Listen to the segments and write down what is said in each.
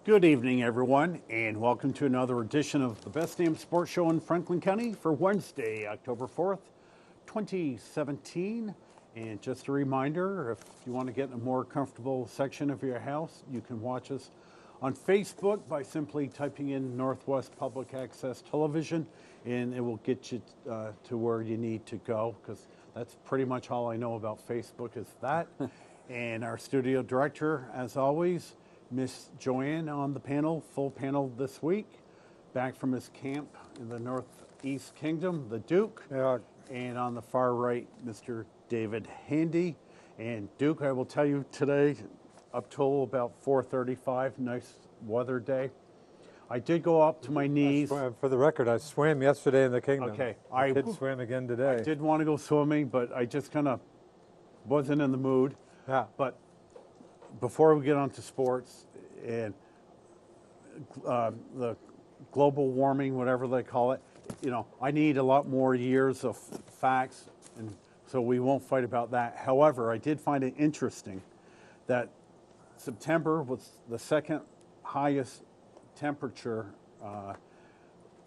Good evening, everyone, and welcome to another edition of the Best Damn Sports Show in Franklin County for Wednesday, October 4th, 2017. And just a reminder, if you want to get in a more comfortable section of your house, you can watch us on Facebook by simply typing in Northwest Public Access Television, and it will get you to where you need to go, because that's pretty much all I know about Facebook is that. And our studio director, as always, Miss Joanne on the panel, full panel this week, back from his camp in the Northeast Kingdom, the Duke. Yeah. And on the far right, Mr. David Handy. And Duke, I will tell you today, up till about 4:35, nice weather day. I did go up to my knees. For the record, I swam yesterday in the Kingdom. Okay, I did swim again today. I did want to go swimming, but I just kind of wasn't in the mood. Yeah. But before we get on to sports and the global warming, whatever they call it, I need a lot more years of facts, and so we won't fight about that. However, I did find it interesting that September was the second highest temperature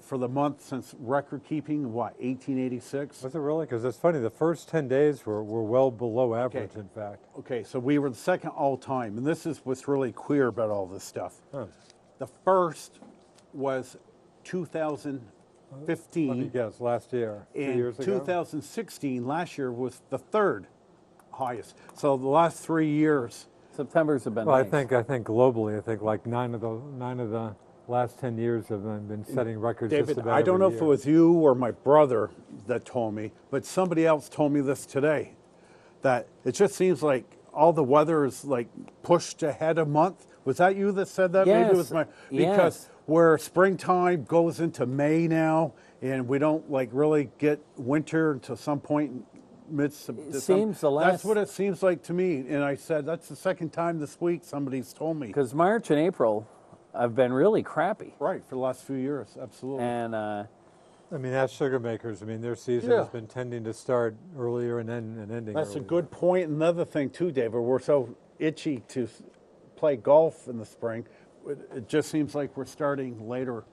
for the month since record keeping, 1886? Was it really? Because it's funny, the first 10 days were well below average, in fact. Okay, so we were the second all time, and this is what's really queer about all this stuff. Huh. The first was Let me 2015, guess, last year, 2 and years ago? 2016, last year, was the third highest. So the last 3 years, September's have been Well, nice. I think globally, I think like nine of the last 10 years have been setting records just David, about I don't know every if it year. was you or my brother that told me, but somebody else told me this today, that it just seems like all the weather is like pushed ahead a month. Was that you that said that? Maybe it was Yes, because yes. where springtime goes into May now, and we don't like really get winter until some point in mid-December. seems the That's last- what it seems like to me. And I said, that's the second time this week somebody's told me. Because March and April have been really crappy. Right, for the last few years, absolutely. And I mean, as sugar makers, I mean, their season Yeah. has been tending to start earlier and ending That's a earlier. good point. Another thing too, David, we're so itchy to play golf in the spring. It just seems like we're starting later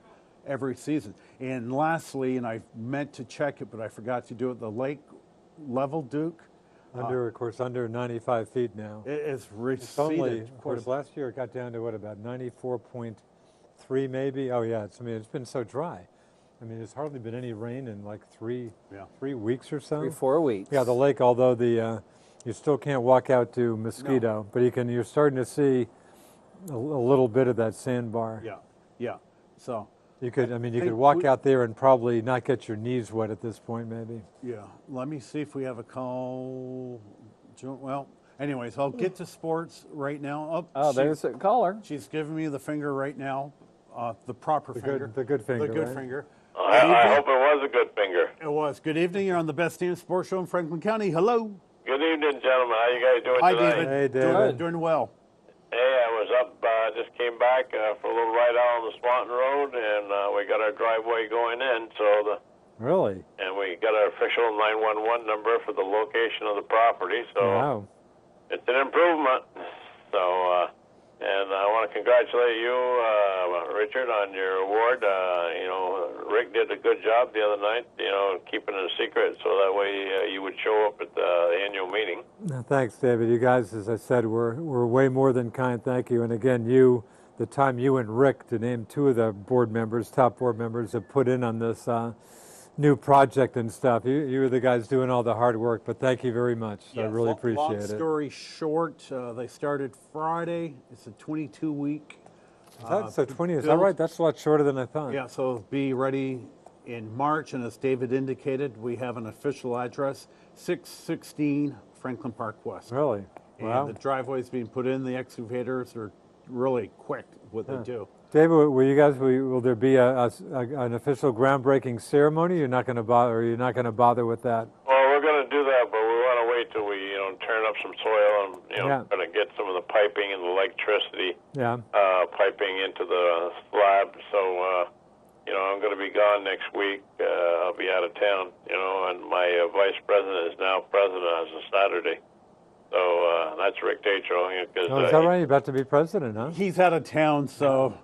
every season. And lastly, and I meant to check it, but I forgot to do it, the lake level, Duke, Of course, under 95 feet now. it is It's only, receded. of course, last year it got down to what, about 94.3 maybe? Oh yeah, it's been so dry. I mean, there's hardly been any rain in like three weeks or so. 3-4 weeks. Yeah, the lake, although you still can't walk out to Mosquito, but you're starting to see a little bit of that sandbar. Yeah. So, You could think walk we- out there and probably not get your knees wet at this point, maybe. yeah, let me see if we have a call. Well, anyways, I'll get to sports right now. Oh, there's a caller. She's giving me the finger right now, the proper finger. The good finger, The good right? finger. I hope it was a good finger. It was. Good evening. You're on the Best Damn Sports Show in Franklin County. Hello. Good evening, gentlemen. How you guys doing Hi, tonight? David. Hey, David. Doing well. Hey, I was up, just came back for a little ride out on the Swanton Road, and we got our driveway going in, Really? and we got our official 911 number for the location of the property, so Wow. it's an improvement. So, and I want to congratulate you, Richard, on your award. Rick did a good job the other night, keeping it a secret so that way you would show up at the annual meeting. No, thanks, David. You guys, as I said, were way more than kind. Thank you. And again, the time you and Rick, to name two of the top board members, have put in on this new project and stuff. You were the guys doing all the hard work, but thank you very much. I really Long appreciate it. story short, they started Friday. It's a 22-week. Is that 20? Is that build. right? That's a lot shorter than I thought. Yeah, so it'll be ready in March, and as David indicated, we have an official address, 616 Franklin Park West. Really? And Wow. the driveway's being put in. The excavators are really quick what they do. David, will there be an official groundbreaking ceremony? You're not going to bother. You're not going to bother with that. Well, we're going to do that, but we want to wait till we, turn up some soil and, Yeah. try to get some of the piping and the electricity Yeah. piping into the slab. So, I'm going to be gone next week. I'll be out of town, and my vice president is now president as of Saturday. So that's Rick Tatro. Oh, is that right? You're about to be president, huh? He's out of town, so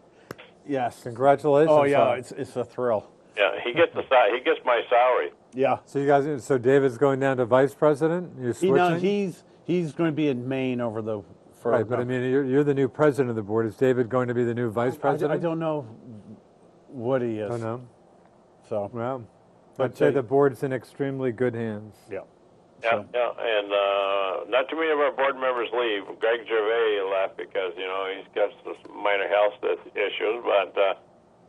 yes. Congratulations. Oh yeah, on- it's a thrill. Yeah, he gets he gets my salary. Yeah. So you guys, so David's going down to vice president? You're switching? He's going to be in Maine over the. For, Right, but I mean, you're the new president of the board. Is David going to be the new vice president? I don't know what he is. don't know. So Well, But, I'd say uh, the board's in extremely good hands. yeah. Yeah, So- yeah, and not too many of our board members leave. Greg Gervais left because he's got some minor health issues, but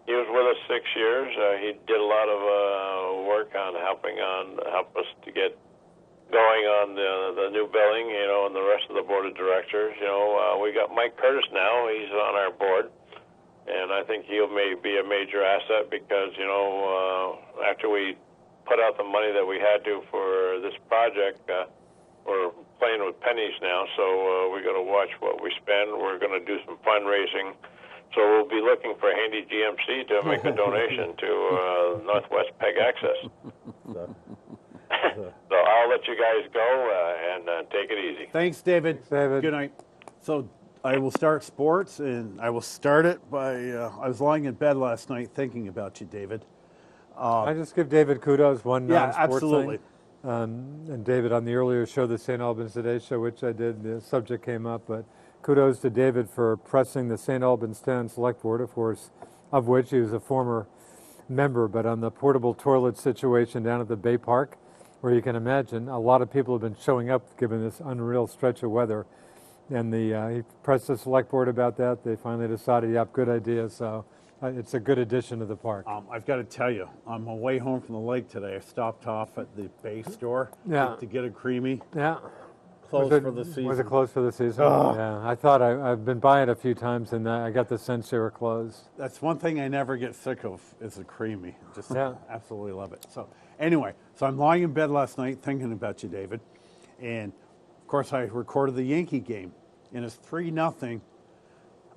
he was with us 6 years. He did a lot of work on help us to get going on the new building, and the rest of the board of directors. We got Mike Curtis now. He's on our board, and I think he'll be a major asset because after we put out the money that we had to for this project, we're playing with pennies now. So we got to watch what we spend. We're going to do some fundraising. So we'll be looking for Handy GMC to make a donation to Northwest Peg Access. So I'll let you guys go and take it easy. Thanks, David. David. Good night. So I will start sports, and I will start it by. I was lying in bed last night thinking about you, David. I just give David kudos, one Yeah, non-sports absolutely. thing. And David, on the earlier show, the St. Albans Today show, which I did, the subject came up, but kudos to David for pressing the St. Albans Town Select Board, of course, of which he was a former member, but on the portable toilet situation down at the Bay Park, where you can imagine a lot of people have been showing up given this unreal stretch of weather. And he pressed the Select Board about that. They finally decided, yep, good idea. So it's a good addition to the park. I've got to tell you, on my way home from the lake today, I stopped off at the Bay store Yeah. to get a creamy. Yeah. Closed Was it- for the season. Was it closed for the season? Ugh. Yeah, I thought I've been by it a few times, and I got the sense they were closed. That's one thing I never get sick of is a creamy. Just Yeah. absolutely love it. So anyway, so I'm lying in bed last night thinking about you, David, and of course I recorded the Yankee game, and it's 3-0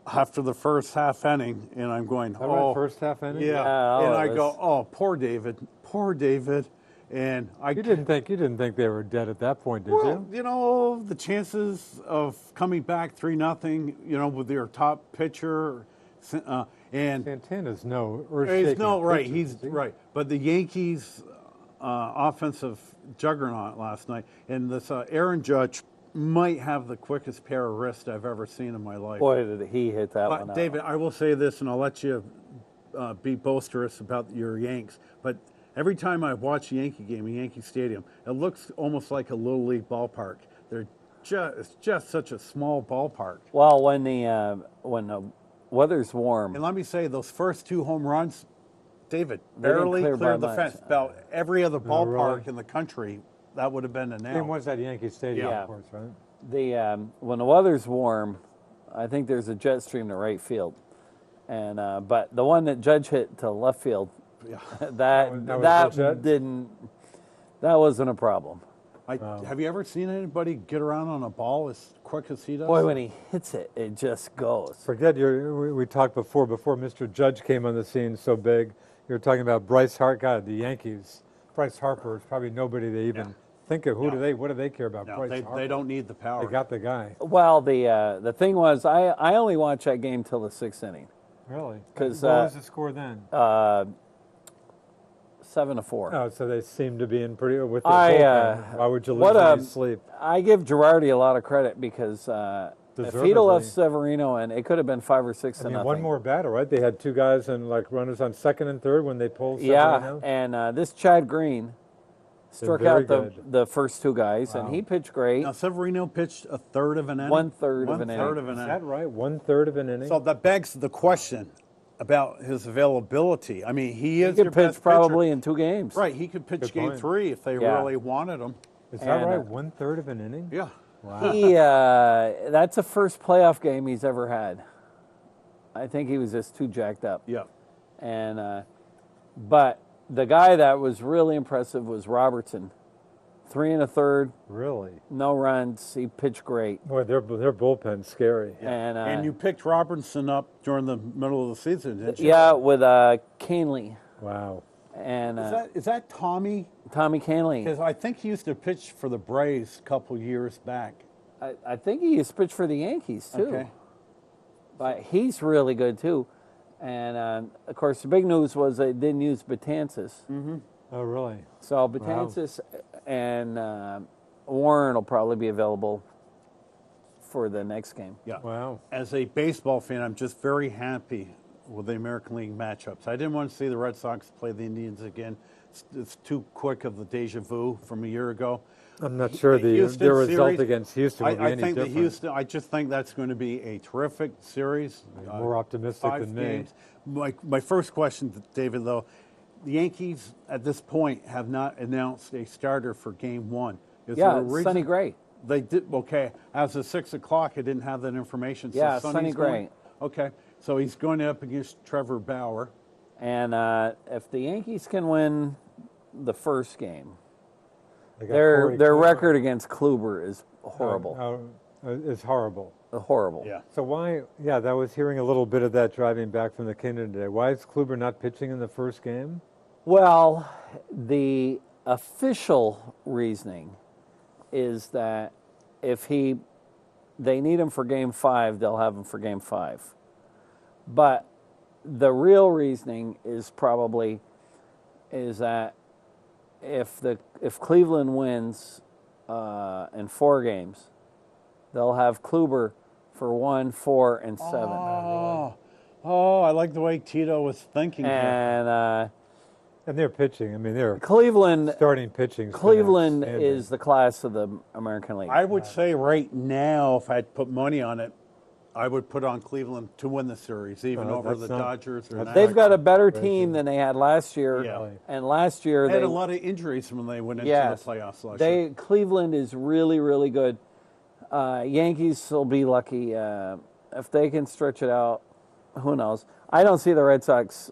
after the first half inning, and I'm going, That right, oh, first half inning? yeah, Yeah, and oh, I it go, was- oh, poor David, and I You didn't think they were dead at that point, did well, you? the chances of coming back 3-0, with their top pitcher, and Santana's no earth-shaking he's no right. pitcher, He's is he? right, but the Yankees' offensive juggernaut last night, and this Aaron Judge might have the quickest pair of wrists I've ever seen in my life. Boy, did he hit that one But out. David, I will say this, and I'll let you be boisterous about your Yanks. But every time I watch a Yankee game in Yankee Stadium, it looks almost like a little league ballpark. It's just such a small ballpark. Well, when the weather's warm, And let me say, those first 2 home runs, David, They didn't barely clear cleared by the much. fence. About every other ballpark really? in the country, that would have been a Game nail. was at Yankee Stadium, Yeah. of course, right? when the weather's warm, I think there's a jet stream to right field, and but the one that Judge hit to left field, Yeah. that was legit? that wasn't a problem. Have you ever seen anybody get around on a ball as quick as he does? Boy, when he hits it, it just goes. Forget we talked before Mr. Judge came on the scene so big. You were talking about Bryce Harper, God, the Yankees. Bryce Harper is probably nobody they even think of. What do they care about No, Bryce Harper? they don't need the power. They got the guy. Well, the thing was, I only watched that game till the 6th inning, Really? 'Cause, What was the score then? 7-4. Oh, so they seem to be in pretty with their I, bullpen. Why would you what lose a- any sleep? I give Girardi a lot of credit because if he'd have left Severino in, it could have been 5 or 6 I to mean, nothing. one more batter, right? They had 2 guys and like runners on second and third when they pulled Yeah, Severino. and this Chad Green struck very out good. the first 2 guys, and he pitched great. Now, Severino pitched a third of an inning. 1/3 of an One-third inning. of an Is inning. that right? 1/3 of an inning? So that begs the question about his availability. I mean, he is He your could best pitch probably pitcher. in 2 games. Right, he could pitch Good game point. 3 if they Yeah. really wanted him. Is that and, right? 1/3 of an inning? Yeah. Wow. He that's the first playoff game he's ever had. I think he was just too jacked up. Yeah. And but the guy that was really impressive was Robertson. 3 1/3, Really? no runs. He pitched great. Boy, their bullpen's scary. And you picked Robertson up during the middle of the season, didn't you? yeah, with Canley Wow. and Is that Tommy? Tommy Canley. Because I think he used to pitch for the Braves a couple years back. I think he used to pitch for the Yankees too. Okay. But he's really good too. And of course, the big news was they didn't use Betances. Oh, really? So Betances and Warren will probably be available for the next game. Yeah. Wow. As a baseball fan, I'm just very happy with the American League matchups. I didn't want to see the Red Sox play the Indians again. It's too quick of the deja vu from a year ago. I'm not sure the Houston result series, against Houston will be I any think different. the Houston. I just think that's going to be a terrific series. More optimistic 5 than me. games. My first question, David, though, the Yankees at this point have not announced a starter for Game 1. Is there Yeah, a it's reason? Sonny Gray. They did okay. As of 6 o'clock, I didn't have that information. So Yeah, Sonny's Sonny Gray. going- Okay, so he's going up against Trevor Bauer. And if the Yankees can win the first game, They got their Corey their Kluber. record against Kluber is horrible. It's horrible. Horrible. Yeah. So why? Yeah, I was hearing a little bit of that driving back from the Kingdom today. Why is Kluber not pitching in the first game? Well, the official reasoning is that if they need him for Game 5, they'll have him for Game 5. But the real reasoning is probably that if Cleveland wins in 4 games, they'll have Kluber for 1, 4, and 7. Oh, I like the way Tito was thinking here. And And they're pitching. I mean, they're Cleveland starting pitching. Cleveland is the class of the American League. I would say right now, if I had to put money on it, I would put on Cleveland to win the series, even No, over the that's not- Dodgers. Or that's- They've got a better Crazy. team than they had last year. Yeah. And last year They had they a lot of injuries when they went into yes, the playoffs last year. Cleveland is really, really good. Yankees will be lucky if they can stretch it out. Who knows? I don't see the Red Sox.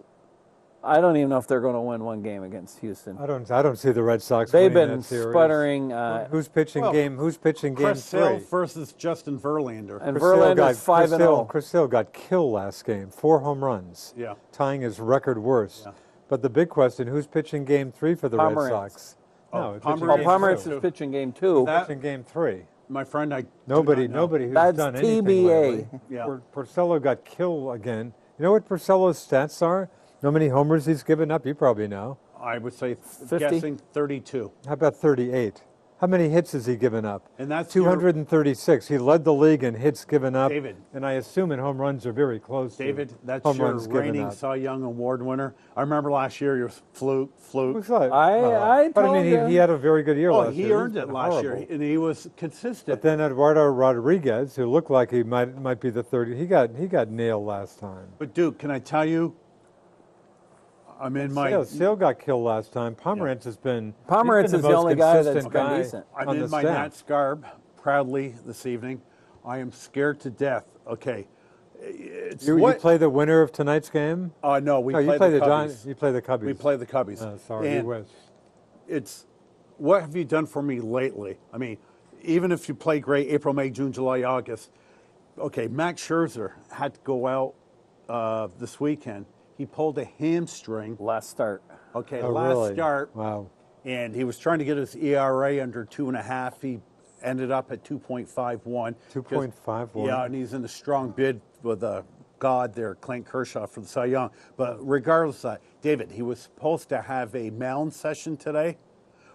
I don't even know if they're going to win one game against Houston. I don't see the Red Sox. They've winning been that series. sputtering. Who's pitching Well, game? Who's pitching game Chris Sale 3? versus Justin Verlander. And Chris Sale Verlander's 5-0. Chris Sale got killed last game. 4 home runs. Yeah. Tying his record worst. Yeah. But the big question: who's pitching game 3 for the Red Pomeranz. Sox? Oh, it's Pomeranz. pitching Oh, game Pomeranz two. is pitching game 2. That- Pitching game 3. My friend, I do Nobody not know. who's That's done anything TBA. lately. Yeah. Porcello got killed again. You know what Porcello's stats are? Know how many homers he's given up? You probably know. I would say 50? guessing 32. How about 38? How many hits has he given up? And that's your- 236. He led the league in hits given up. David. And I assume in home runs are very close. David, to that's home your runs given reigning up. Cy Young Award winner. I remember last year your fluke. Who's that? I But I told mean, you. he had a very good year Oh, last year. he earned He's it been last year, horrible. and he was consistent. But then Eduardo Rodriguez, who looked like he might be the third, he got nailed last time. But Duke, can I tell you? I'm in my Sale got killed last time. Pomeranz has been. Pomeranz he's been is the most only guy that's consistent been guy decent. I'm on in the my staff. Nats garb proudly this evening. I am scared to death. Okay, it's You what? play the winner of tonight's game? No, we No, you play play the the Cubbies. Giants. You play the Cubbies. We play the Cubbies. Oh, sorry, you And wish. it's what have you done for me lately? I mean, even if you play great April, May, June, July, August. Okay, Max Scherzer had to go out this weekend. He pulled a hamstring. Last start. Okay, Oh, last really? start, Wow. and he was trying to get his ERA under 2.5. He ended up at 2.51. 2.51. Yeah, and he's in a strong bid with God there, Clint Kershaw for the Cy Young. But regardless of that, David, he was supposed to have a mound session today,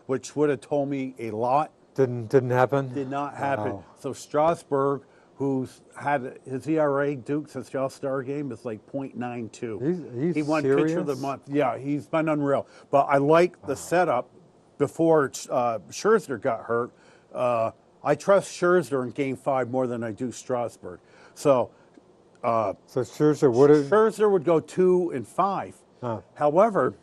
which would have told me a lot. Didn't happen. Did not happen. Wow. So Strasburg, who's had his ERA, Duke, since the All-Star game is like .92. He's he won Pitcher of the serious? Month. Yeah, he's been unreal. But I like the setup before Scherzer got hurt. I trust Scherzer in Game 5 more than I do Strasburg. So So Scherzer would have. Scherzer would go 2 and 5. Huh. However,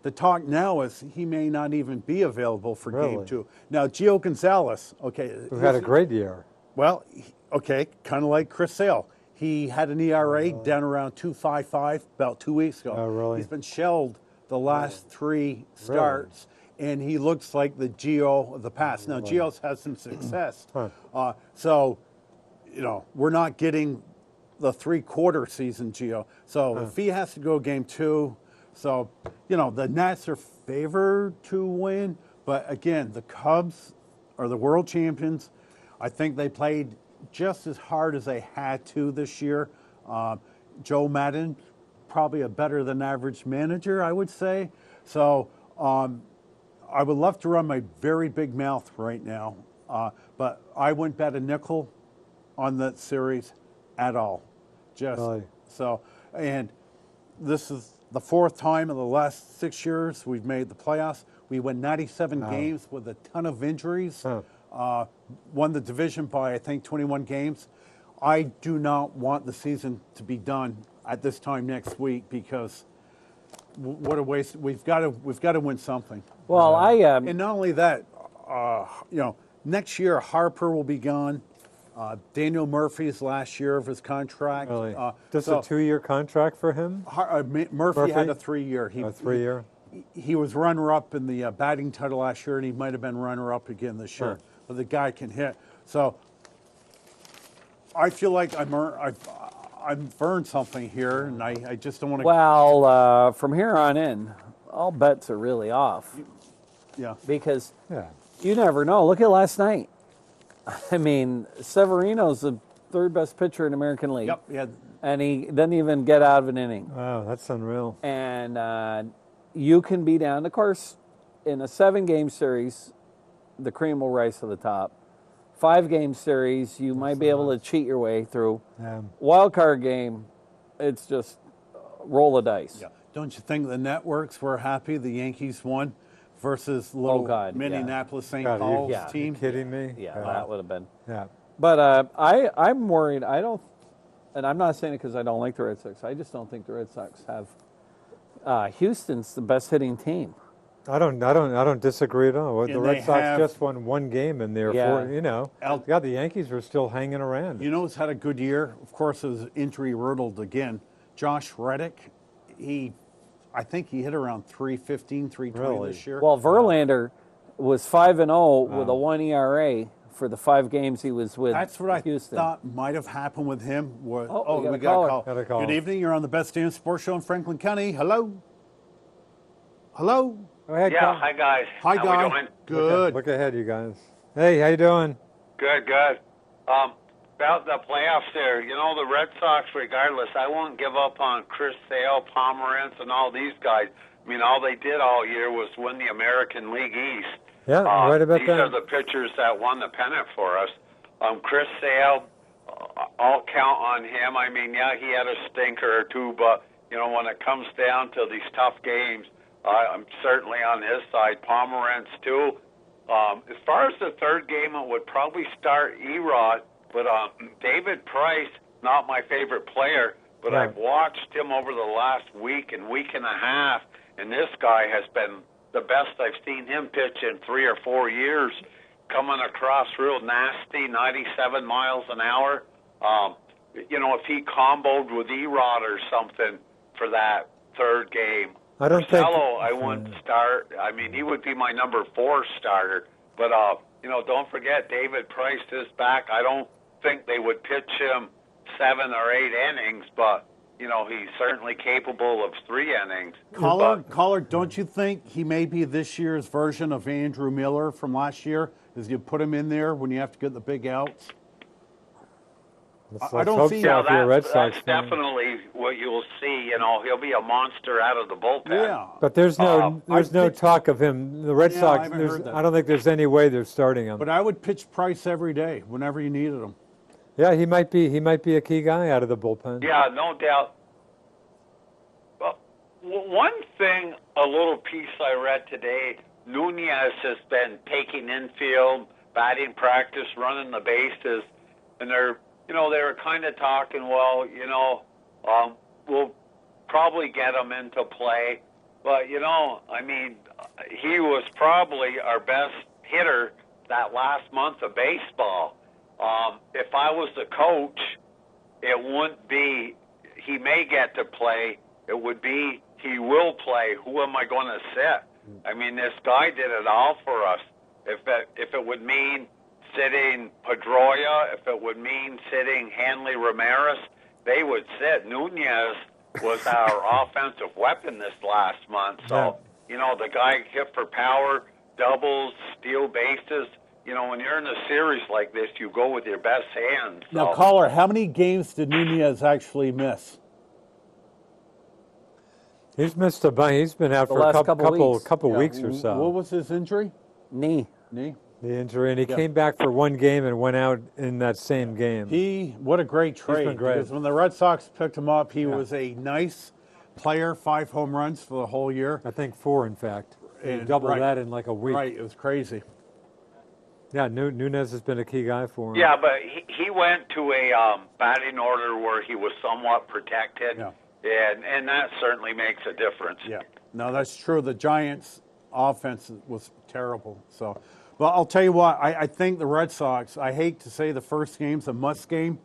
the talk now is he may not even be available for Game Really? 2. Now, Gio Gonzalez, okay. Who had a great year. Well, okay, kind of like Chris Sale. He had an ERA down around 2.55 about 2 weeks ago. Oh, really? He's been shelled the last 3 starts, and he looks like the Gio of the past. Now, Gio's had some success. So, you know, we're not getting the 3/4 season Gio. So if he has to go Game 2, so, you know, the Nats are favored to win. But again, the Cubs are the world champions. I think they played just as hard as they had to this year. Joe Madden, probably a better than average manager, I would say. So I would love to run my very big mouth right now, but I wouldn't bet a nickel on that series at all. Just Really? so, and this is the fourth time in the last 6 years we've made the playoffs. We won 97 games with a ton of injuries. Won the division by, I think, 21 games. I do not want the season to be done at this time next week because what a waste. We've got to win something. Well, And not only that, next year Harper will be gone. Daniel Murphy's last year of his contract. Really? Just a 2-year contract for him? Murphy had a 3-year. A 3-year? He was runner-up in the batting title last year, and he might have been runner-up again this year. Huh. But the guy can hit. So I feel like I've earned something here, and I just don't want to. well, from here on in, all bets are really off Yeah. because Yeah. you never know. Look at last night. I mean, Severino's the third best pitcher in the American League. Yep. Yeah. And he didn't even get out of an inning. Wow, that's unreal. And you can be down. Of course, in a 7-game series, the cream will rise to the top. 5-game series, you might be able to cheat your way through. Yeah. Wild card game, it's just roll the dice. Yeah. Don't you think the networks were happy the Yankees won versus little God, yeah. Minneapolis St. God, Paul's Yeah. team? You kidding me? Yeah, that would have been. Yeah. But I'm worried. I don't, and I'm not saying it because I don't like the Red Sox. I just don't think the Red Sox have. Houston's the best hitting team. I don't disagree at all. The And Red they Sox have- just won 1 game in there. Yeah. God, the Yankees were still hanging around. You know who's had a good year? Of course, it was injury riddled again. Josh Reddick. I think he hit around 315, 320 Really? this year. Well, Verlander was 5-0 with a 1 ERA for the 5 games he was with That's what I Houston. thought might have happened with him. Oh, we got a got caller. a call. Got a call. Good evening. You're on the Best Damn Sports Show in Franklin County. Hello? Hello? Go ahead, Yeah, Col. hi guys. Hi, How Guy. we doing? Good. Look ahead, you guys. Hey, how you doing? Good, good. About the playoffs there, the Red Sox, regardless, I won't give up on Chris Sale, Pomerantz, and all these guys. I mean, all they did all year was win the American League East. Yeah, right about these that. are the pitchers that won the pennant for us. Chris Sale, I'll count on him. I mean, yeah, he had a stinker or two, but, when it comes down to these tough games, I'm certainly on his side. Pomerantz, too. As far as the third game, it would probably start Erod, but David Price, not my favorite player, but Right. I've watched him over the last week and a half, and this guy has been the best I've seen him pitch in 3 or 4 years, coming across real nasty, 97 miles an hour. If he comboed with Erod or something for that third game, I don't think. Porcello, I wouldn't start. I mean, he would be my number 4 starter. But, don't forget, David Price is back. I don't think they would pitch him 7 or 8 innings, but, he's certainly capable of 3 innings. Caller, don't you think he may be this year's version of Andrew Miller from last year? Is you put him in there when you have to get the big outs? Let's I don't hope see- so Yeah, if you're a Red Sox that's fan. definitely what you'll see. He'll be a monster out of the bullpen. Yeah. But there's no I- talk of him. The Red Yeah, I Sox. haven't there's- heard that. I don't think there's any way they're starting him. But I would pitch Price every day whenever you needed him. Yeah, he might be. He might be a key guy out of the bullpen. Yeah, no doubt. Well, one thing, a little piece I read today, Nunez has been taking infield, batting practice, running the bases, and they were kind of talking, well, we'll probably get him into play. But, I mean, he was probably our best hitter that last month of baseball. If I was the coach, it wouldn't be he may get to play. It would be he will play. Who am I going to sit? I mean, this guy did it all for us. If it would mean sitting Pedroia, if it would mean sitting Hanley Ramirez, they would sit. Nunez was our offensive weapon this last month. So, the guy hit for power, doubles, steal bases. when you're in a series like this, you go with your best hand. Now, So, caller, how many games did Nunez actually miss? He's missed a bunch. He's been out The for a last couple couple weeks. weeks or so. What was his injury? Knee. Knee. The injury, and he came back for one game and went out in that same game. What a great trade. been great. Because when the Red Sox picked him up, he was a nice player, 5 home runs for the whole year. I think 4, in fact. He And- doubled right. that in like a week. Right, it was crazy. Yeah, Nunez has been a key guy for him. yeah, but he went to a batting order where he was somewhat protected, Yeah. and that certainly makes a difference. Yeah, no, that's true. The Giants' offense was terrible. So, well, I'll tell you what. I think the Red Sox. I hate to say the first game's a must game,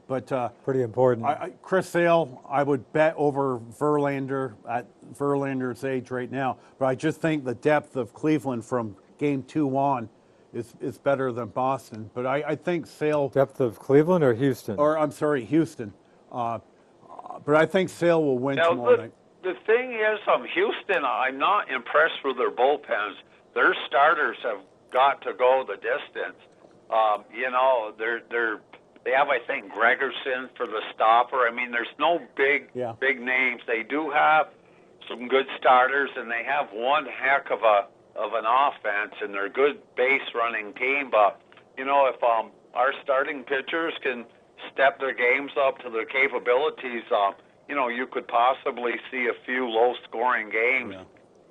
but Pretty important. Chris Sale, I would bet over Verlander at Verlander's age right now. But I just think the depth of Cleveland from game 2 on is better than Boston. But I think Sale, Depth of Cleveland or Houston? or I'm sorry, Houston. But I think Sale will win Now, tomorrow night. the thing is, Houston, I'm not impressed with their bullpens. Their starters have got to go the distance. They have, I think, Gregerson for the stopper. I mean, there's no big names. They do have some good starters, and they have one heck of an offense, and they're a good base running team. But if our starting pitchers can step their games up to their capabilities, you could possibly see a few low-scoring games.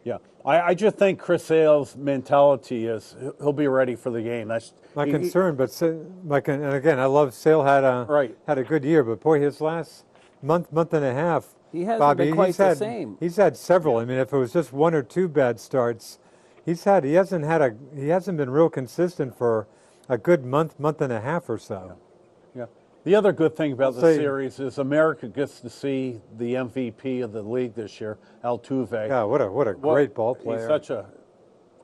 Yeah, I just think Chris Sale's mentality is he'll be ready for the game. That's My concern, and again, I love Sale had a good year, but boy, his last month and a half, He hasn't Bobby, been quite he's the had, same. He's had several. I mean, if it was just 1 or 2 bad starts, he hasn't been real consistent for a good month and a half or so. Yeah. The other good thing about the Say- series is America gets to see the MVP of the league this year, Altuve. Yeah, what a great ball player. He's such a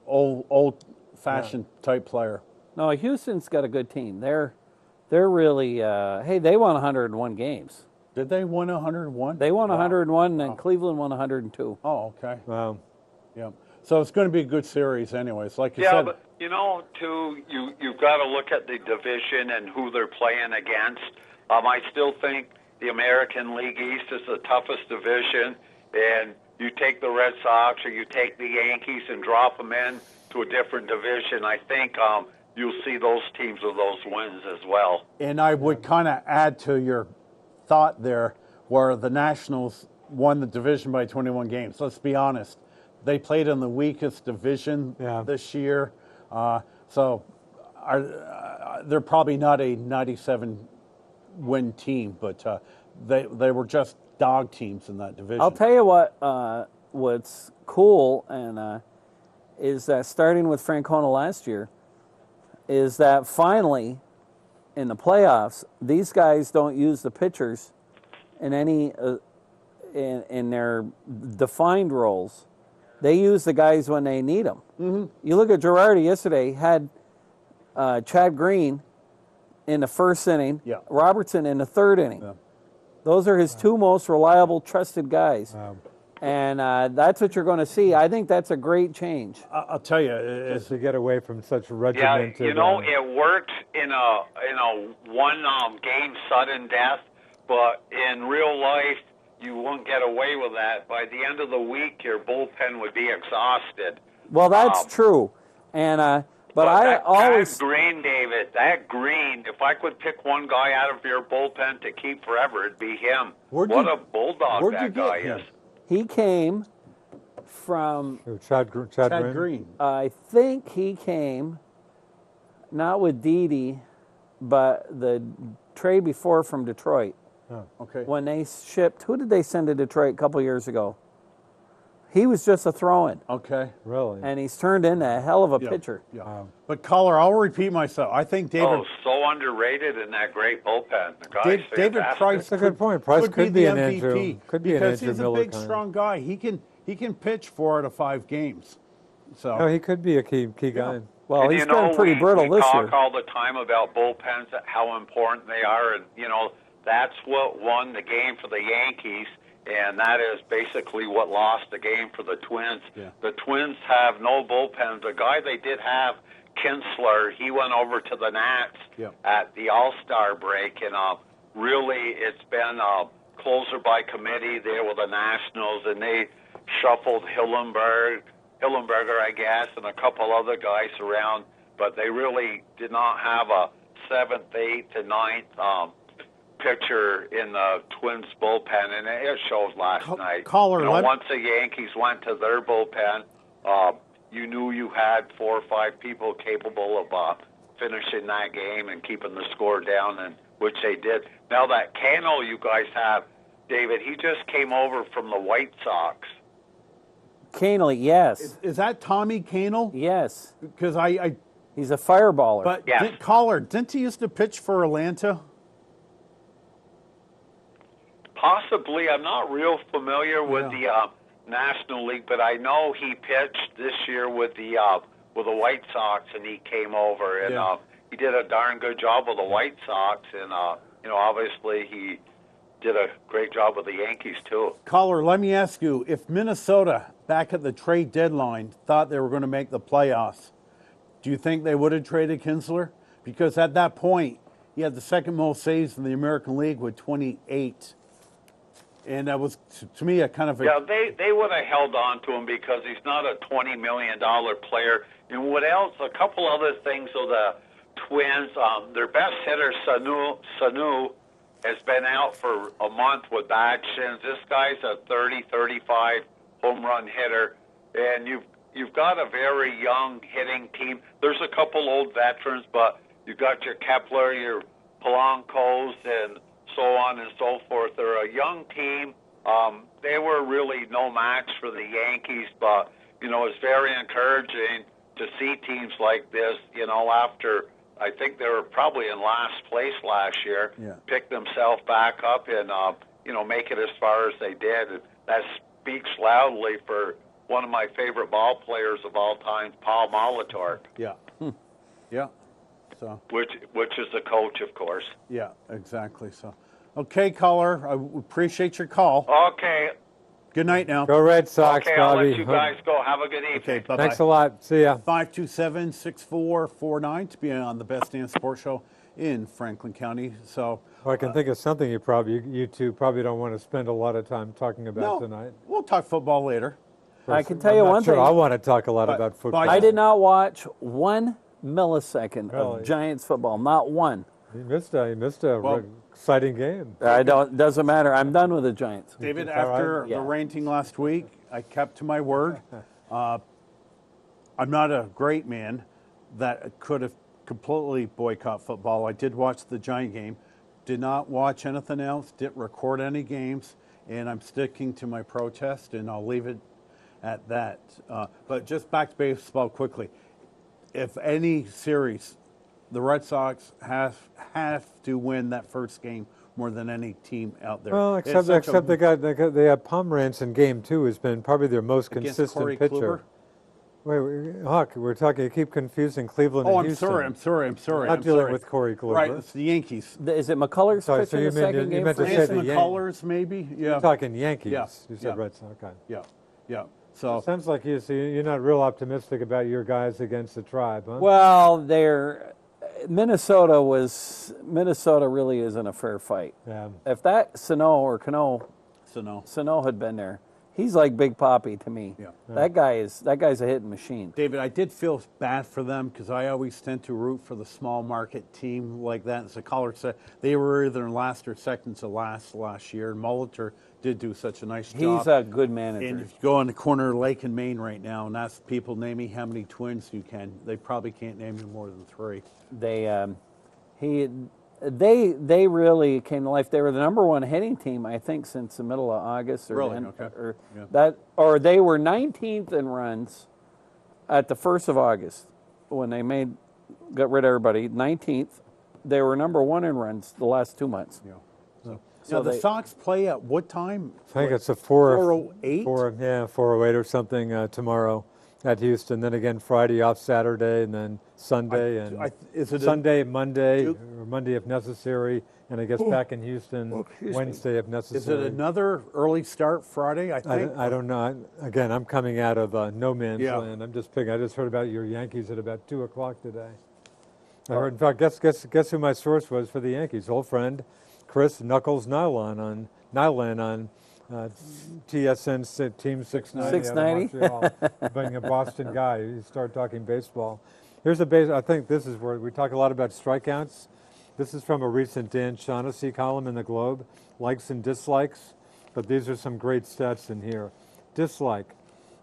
old-fashioned type player. No, Houston's got a good team. They're really they won 101 games. Did they win 101? They won 101, and Cleveland won 102. Oh, okay. Wow. Yeah. So it's going to be a good series, anyways. Like you Yeah, said. but too, you've got to look at the division and who they're playing against. I still think the American League East is the toughest division, and you take the Red Sox or you take the Yankees and drop them in to a different division. I think you'll see those teams with those wins as well. And I would kind of add to your thought there, where the Nationals won the division by 21 games. Let's be honest. They played in the weakest division this year. So they're probably not a 97-win team, but they were just dog teams in that division. I'll tell you what's cool and is that starting with Francona last year, is that finally in the playoffs these guys don't use the pitchers in any in their defined roles. They use the guys when they need them. Mm-hmm. You look at Girardi yesterday, had Chad Green in the first inning, Robertson in the third inning. Yeah. Those are his 2 most reliable, trusted guys. And that's what you're going to see. I think that's a great change. I'll tell you. Just to get away from such regimented... Yeah, it worked in a one game sudden death, but in real life, you won't get away with that. By the end of the week, your bullpen would be exhausted. Well, that's true. And but I always... That Green, David, that Green, if I could pick one guy out of your bullpen to keep forever, it'd be him. What a bulldog that guy is. He came from... Chad Green. I think he came, not with Didi, but the trade before from Detroit. Oh, okay. When they shipped... Who did they send to Detroit a couple years ago? He was just a throw-in. Okay. Really? And he's turned into a hell of a pitcher. Yeah. But, caller, I'll repeat myself. I think David... Oh, so underrated in that great bullpen. The guy's David Price... That's a good point. Price could be an MVP Andrew. Could be an because Andrew he's a Miller big, kind. strong guy. He can pitch 4 out of 5 games. So he could be a key guy. Well, and he's been pretty brittle we this talk year. all the time about bullpens, how important they are, and that's what won the game for the Yankees, and that is basically what lost the game for the Twins. Yeah. The Twins have no bullpen. The guy they did have Kinsler, he went over to the Nats Yep. at the All-Star break, and really it's been closer by committee there with the Nationals, and they shuffled Hillenberger, I guess, and a couple other guys around, but they really did not have a 7th, 8th, and 9th pitcher in the Twins bullpen, and it shows last night. Caller, once the Yankees went to their bullpen, you knew you had 4 or 5 people capable of finishing that game and keeping the score down, and which they did. Now that Cano you guys have, David, he just came over from the White Sox. Canely, yes. Is that Tommy Canel? Yes. Because He's a fireballer. but Yeah. caller, didn't he used to pitch for Atlanta? Possibly, I'm not real familiar with the National League, but I know he pitched this year with the White Sox, and he came over, and Yeah. he did a darn good job with the White Sox, and obviously he did a great job with the Yankees too. Caller, let me ask you, if Minnesota, back at the trade deadline, thought they were going to make the playoffs, do you think they would have traded Kinsler? Because at that point, he had the second most saves in the American League with 28. And that was, to me, a kind of a... Yeah, they would have held on to him because he's not a $20 million player. And what else? A couple other things of the Twins. Their best hitter, Sanu, has been out for a month with bad shins. This guy's a 30, 35 home run hitter. And you've got a very young hitting team. There's a couple old veterans, but you've got your Kepler, your Polancos, and so on and so forth. They're a young team. They were really no match for the Yankees, but, it's very encouraging to see teams like this, after I think they were probably in last place last year, pick themselves back up and, make it as far as they did. And that speaks loudly for one of my favorite ball players of all time, Paul Molitor. Yeah. Yeah. So... Which is the coach, of course. Yeah, exactly. So, okay, caller, I appreciate your call. Okay. Good night now. Go Red Sox, Okay, I'll Bobby. let you guys go. Have a good evening. Okay, bye-bye. Thanks a lot. See ya. 527-6449 to be on the Best Damn Sports Show in Franklin County. So, Well, I can think of something you two probably don't want to spend a lot of time talking about tonight. we'll talk football later. I can tell you I'm not one sure thing. I want to talk a lot But- about but football. I did not watch 1 millisecond Really? of Giants football. Not one. You missed a Well- exciting game. Doesn't matter. I'm done with the Giants. David, All right. after Yeah. the ranting last week, I kept to my word. I'm not a great man that could have completely boycott football. I did watch the Giant game, did not watch anything else, didn't record any games, and I'm sticking to my protest, and I'll leave it at that. But just back to baseball quickly. If any series, the Red Sox have to win that first game more than any team out there. Well, It's except such a- they have Pomerantz in game 2 has been probably their most against consistent Corey pitcher. Kluber. Wait, Huck, we're talking. You keep confusing Cleveland Oh, and I'm Houston. sorry. Not I'm dealing sorry. with Corey Kluber. Right, it's the Yankees. Is it McCullers Sorry, pitching so you the meant- second you game meant for to say Anson the Yan- Colors, maybe. Yeah. You're talking Yankees. Yeah, You said yeah. Red Sox. Okay. Yeah. So Sounds like you're not real optimistic about your guys against the Tribe, huh? Well, Minnesota really isn't a fair fight. Yeah. If that Cano no. had been there, he's like Big Papi to me. Yeah. That guy's a hitting machine. David, I did feel bad for them because I always tend to root for the small market team like that. As the caller said, they were either in last or second to last year. And Molitor did do such a nice job. He's a good manager. And if you go on the corner of Lake and Maine right now and ask people, name me how many Twins you can, they probably can't name you more than 3. They really came to life. They were the number 1 hitting team, I think, since the middle of August. Really? Okay. Or they were 19th in runs at the 1st of August when they got rid of everybody. 19th. They were number 1 in runs the last 2 months. Yeah. So now, the they- Sox play at what time? I think it's a 4:08 4:08? 4:08 or something tomorrow at Houston. Then again Friday off Saturday, and then Sunday is it a- Sunday, Monday, Duke? or Monday if necessary, and I guess back in Houston Wednesday if necessary. Is it another early start Friday, I think? I don't know. Again, I'm coming out of no man's Yeah. land. I'm just picking. I just heard about your Yankees at about 2 o'clock today. I heard. In fact, guess who my source was for the Yankees? Old friend Chris Knuckles Nyland on TSN Team 690. 690? Out of Montreal, being a Boston guy, he started talking baseball. Here's a base. I think this is where we talk a lot about strikeouts. This is from a recent Dan Shaughnessy column in the Globe, likes and dislikes. But these are some great stats in here. Dislike,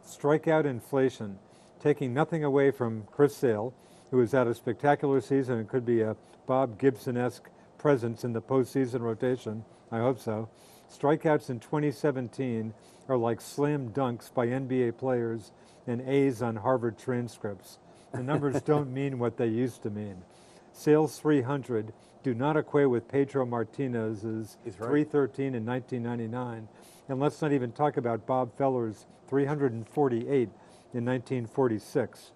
strikeout inflation, taking nothing away from Chris Sale, who has had a spectacular season and could be a Bob Gibson-esque presence in the postseason rotation. I hope so. Strikeouts in 2017 are like slam dunks by NBA players and A's on Harvard transcripts. The numbers don't mean what they used to mean. Sales 300 do not equate with Pedro Martinez's 313 in 1999. And let's not even talk about Bob Feller's 348 in 1946.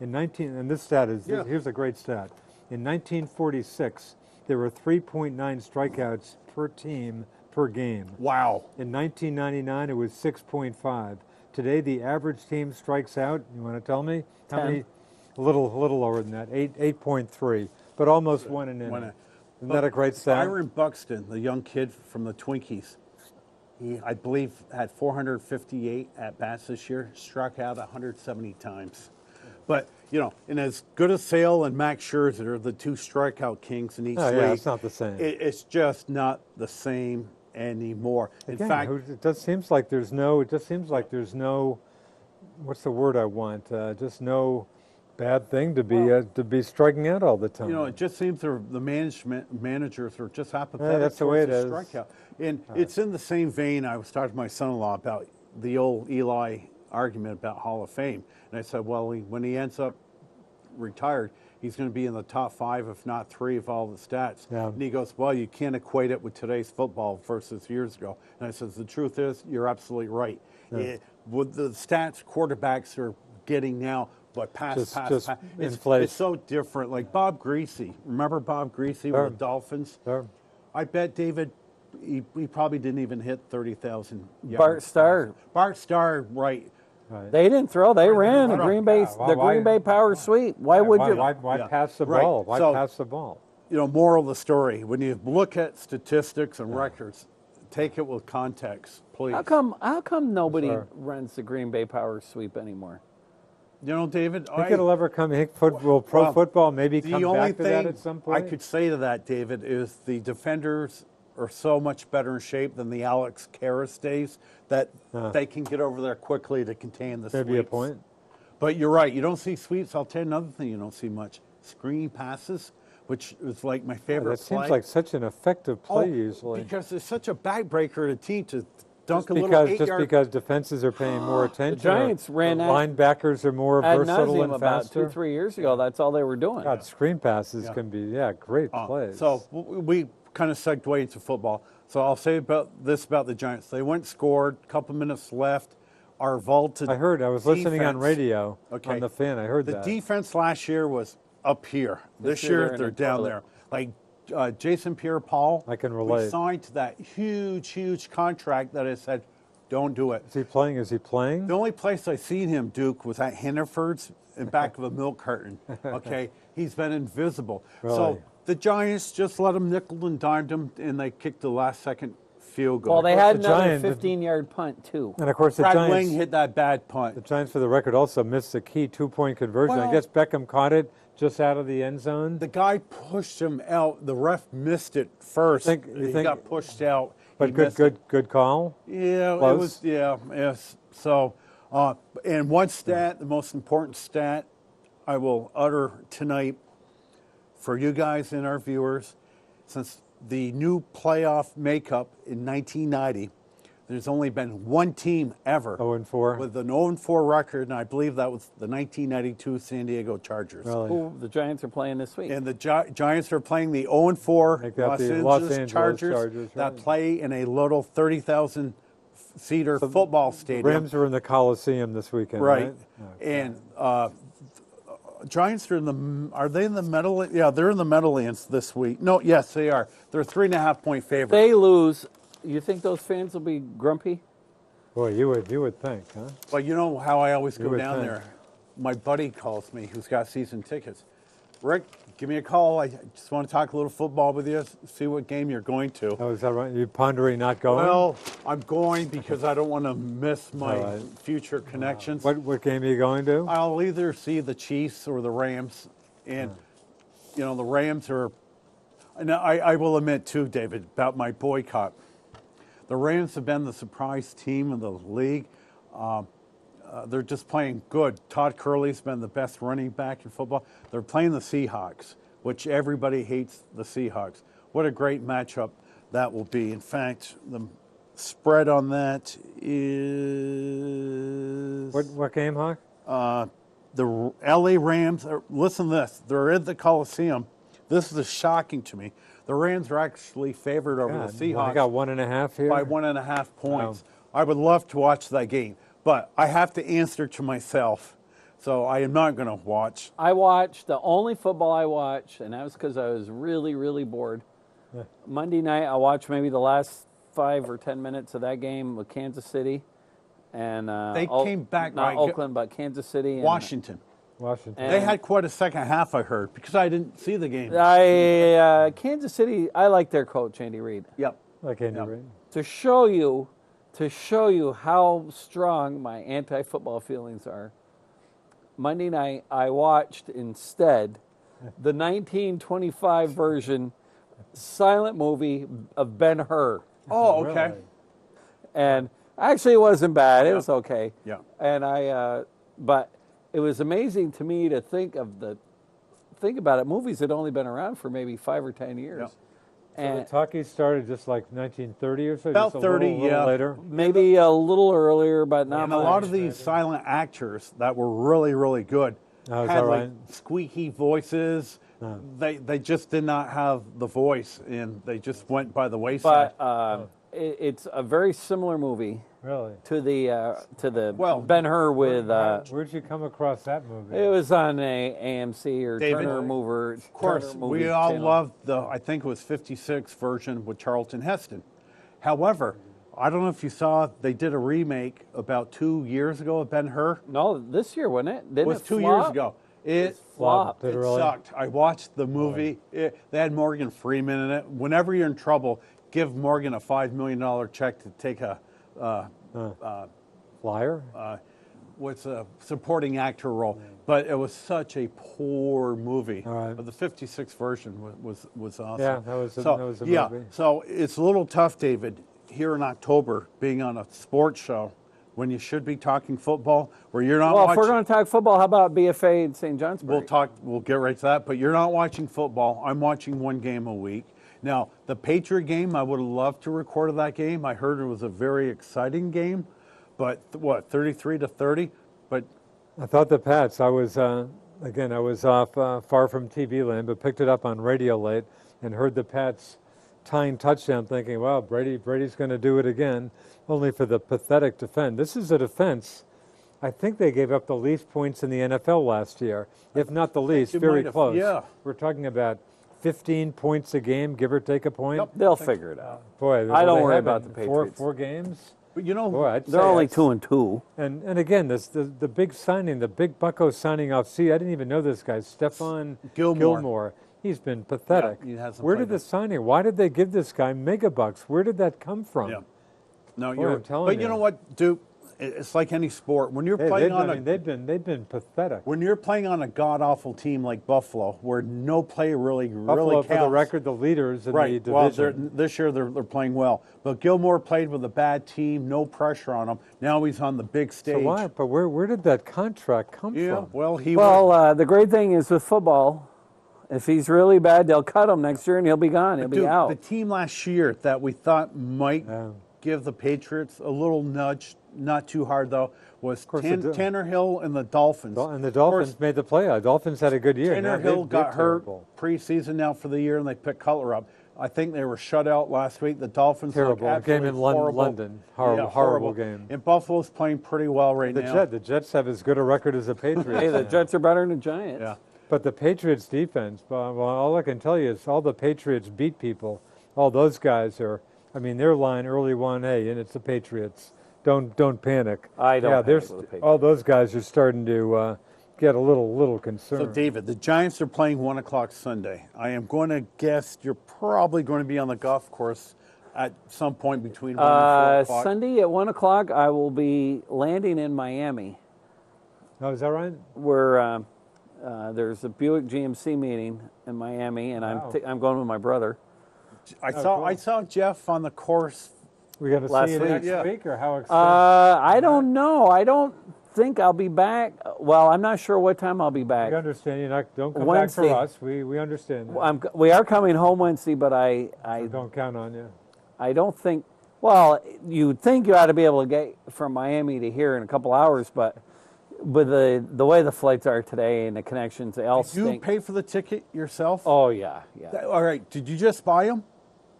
And this stat is, here's a great stat. In 1946, there were 3.9 strikeouts per team per game. Wow. In 1999, it was 6.5. Today, the average team strikes out, you want to tell me? How 10. many? A little lower than that, 8.3, but almost one an inning. Isn't that a great stat? Byron Buxton, the young kid from the Twinkies, he, I believe, had 458 at-bats this year, struck out 170 times. But, you know, and as good as Sale and Max Scherzer are the two strikeout kings in each league. Yeah, it's not the same. It's just not the same anymore. In Again, fact, it just seems like there's no, what's the word I want? Just no bad thing to be striking out all the time. you know, it just seems the managers are just apathetic that's the way it towards is. strikeout. And it's in the same vein. I was talking to my son-in-law about the old Eli argument about Hall of Fame. And I said, well, when he ends up retired, he's going to be in the top 5, if not 3, of all the stats. Yeah. And he goes, well, you can't equate it with today's football versus years ago. And I said, the truth is, you're absolutely right. With the stats quarterbacks are getting now, but Just inflated. it's so different. Like Bob Greasy. Remember Bob Greasy Sure. with the Dolphins? Sure. I bet David, he probably didn't even hit 30,000 yards. Bart Starr. Bart Starr, right. They didn't throw. They ran the don't- Green Bay, yeah, the why- Green Bay power sweep. Why would you? Why Yeah. pass the Right. ball? Why So- pass the ball? You know, moral of the story, when you look at statistics and records, take it with context, please. How come nobody Sure. runs the Green Bay power sweep anymore? You know, David, I think it'll ever come. Will pro well, football maybe the come only back to that thing at some I point? could say to that, David, is the defenders are so much better in shape than the Alex Karras days that they can get over there quickly to contain the Maybe a sweeps. point. But you're right. You don't see sweeps. I'll tell you another thing you don't see much. Screen passes, which is like my favorite That play. seems like such an effective play usually. Because it's such a backbreaker to team to dunk a little Just 8-yard. because defenses are paying more attention. Giants or ran that linebackers are more Ad versatile nauseum and about faster. 2-3 years ago. That's all they were doing. God, screen passes can be great plays. So we kind of segued into football. So I'll say about the Giants. They went and scored, a couple minutes left. Our vaulted I was listening on defense- radio Okay. on the fan. I heard The that. defense last year was up here. This year year they're in they're the down toilet. there. Like Jason Pierre-Paul. I can We relate. signed to that huge contract that I said, don't do it. Is he playing? Is he playing? The only place I seen him, Duke, was at Hannaford's in back of a milk carton. Okay, he's been invisible. Really? So the Giants just let him nickel and dimed him, and they kicked the last-second field goal. Well, they had the another Giants- 15-yard punt too. And of course, the Brad Giants. Wing hit that bad The punt. Giants, for the record, also missed the key 2-point conversion. I Well- guess Beckham caught it just out of the end zone. The guy pushed him out. The ref missed it first. You He think- got pushed out. But He missed it. good call. Yeah, Close? it was. Yeah, yes. So, and one stat, the most important stat, I will utter tonight for you guys and our viewers, since the new playoff makeup in 1990, there's only been one team ever 0-4. with an 0-4 record, and I believe that was the 1992 San Diego Chargers. Really? Who the Giants are playing this week. And the Giants are playing the 0-4 Make that Los the Angeles, Los Angeles Chargers, Chargers, that right. play in a little 30,000-seater football stadium. Rams are in the Coliseum this weekend, right? Right. And Giants are are they in the Meadowlands? Yeah, they're in the Meadowlands this week. No, yes, they are. They're 3.5-point favorites. They lose. You think those fans will be grumpy? Boy, you would think, huh? Well, you know how I always You go would down think. there? My buddy calls me who's got season tickets. Rick, give me a call. I just want to talk a little football with you, see what game you're going to. Oh, is that right? You pondering not going? Well, I'm going because I don't want to miss my All right. future connections. What game are you going to? I'll either see the Chiefs or the Rams. And, you know, the Rams are, and I will admit too, David, about my boycott. The Rams have been the surprise team in the league. They're just playing good. Todd Gurley's been the best running back in football. They're playing the Seahawks, which everybody hates the Seahawks. What a great matchup that will be. In fact, the spread on that is What game, Hawk? the LA Rams. Listen to this. They're at the Coliseum. This is shocking to me. The Rams are actually favored over God, the Seahawks I got 1.5 here. by 1.5 points. I would love to watch that game, but I have to answer to myself, so I am not going to watch. I watched the only football I watched, and that was because I was really, really bored. Monday night, I watched maybe the last 5 or 10 minutes of that game with Kansas City, and They came back not right- Oakland, but Kansas City. And Washington. Washington. They had quite a second half, I heard, because I didn't see the game. Kansas City. I like their coach Andy Reid. Yep. Like Andy Yep. Reid. To show you how strong my anti-football feelings are. Monday night, I watched instead the 1925 version silent movie of Ben-Hur. Oh, okay. Really? And actually, it wasn't bad. It was okay. Yeah. And but it was amazing to me to think about it. Movies had only been around for maybe 5 or 10 years. Yeah. The And talkies started just like 1930 or so? About just a 30, little yeah. later? maybe a little earlier, but not And a much. lot of these silent actors that were really, really good Oh, is had that like right? squeaky voices. They just did not have the voice, and they just went by the wayside. But it's a very similar movie Really? to the Well, Ben-Hur with. Where'd you come across that movie? It was on a AMC or David, Turner Mover. Of course, we all loved I think it was 56 version with Charlton Heston. However, I don't know if you saw, they did a remake about 2 years ago of Ben-Hur. No, this year, wasn't it? Didn't It was it 2 flop? years ago. It flopped. Did it It really? sucked. I watched the movie. They had Morgan Freeman in it. Whenever you're in trouble, give Morgan a $5 million check to take a Flyer? what's a supporting actor role. But it was such a poor movie. All right. But the 56 version was awesome. Yeah, that was a yeah, movie. so it's a little tough, David, here in October, being on a sports show when you should be talking football, where you're not Well, watching. if we're going to talk football, how about BFA in St. Johnsbury? We'll get right to that, but you're not watching football. I'm watching one game a week. Now, the Patriot game, I would have loved to record that game. I heard it was a very exciting game, but 33-30? But I thought the Pats. I was again. I was off far from TV land, but picked it up on radio late and heard the Pats tying touchdown, thinking, "Wow, Brady's going to do it again." Only for the pathetic defense. This is a defense. I think they gave up the least points in the NFL last year, if not the least. you Very might have, close. yeah. We're talking about 15 points a game, give or take a point. They'll figure it out. Boy, I don't they worry have about it the in Patriots. Four games. you know, Boy, I'd They're say only that's- 2-2. And again, the big signing, the big bucko signing off. See, I didn't even know this guy, Stephon Gilmore. He's been pathetic. Yeah, he hasn't Where played did the signing? Why did they give this guy mega bucks? Where did that come from? yeah. No, Boy, you're. I'm telling But you you. know what, Duke? It's like any sport. When you're Hey, playing on they've been pathetic. when you're playing on a god awful team like Buffalo, where no play really Buffalo, counts. for the record, the leaders in Right. the Well, division. this year they're playing well, but Gilmore played with a bad team, no pressure on him. Now he's on the big stage. So why? But where did that contract come Yeah. from? Well, Well, the great thing is with football, if he's really bad, they'll cut him next year and he'll be gone. He'll be Dude, out. the team last year that we thought might Yeah. give the Patriots a little nudge, not too hard though, was course they do. Tanner Hill and the Dolphins. And the Of course, Dolphins made the playoffs. Dolphins had a good year. Tanner Now Hill they're got hurt terrible. preseason now for the year, and they picked Cutler up. I think they were shut out last week. The Dolphins look Terrible. A game in absolutely horrible. London. Horrible, Yeah, horrible game. And Buffalo's playing pretty well right now. The Jets have as good a record as the Patriots. Hey, the now. Jets are better than the Giants. Yeah. But the Patriots defense, well, all I can tell you is all the Patriots beat people. All those guys are, I mean, their line early 1A, and it's the Patriots. Don't panic. I don't Yeah, panic with the Patriots. all those guys are starting to get a little concerned. So, David, the Giants are playing 1 o'clock Sunday. I am going to guess you're probably going to be on the golf course at some point between 1 and 4 o'clock. Sunday at 1 o'clock, I will be landing in Miami, Oh, is that right? where there's a Buick GMC meeting in Miami, and Wow. I'm going with my brother. I saw Jeff on the course. We're going to Last see you week, next yeah. week, or how excited? I don't know. I don't think I'll be back. Well, I'm not sure what time I'll be back. We understand you. Don't come Wednesday. back for us. We understand that. We are coming home Wednesday, but I Don't count on you. I don't think. Well, you'd think you ought to be able to get from Miami to here in a couple hours, but with the way the flights are today and the connections, they all Did you stink. pay for the ticket yourself? Oh yeah. All right. Did you just buy them?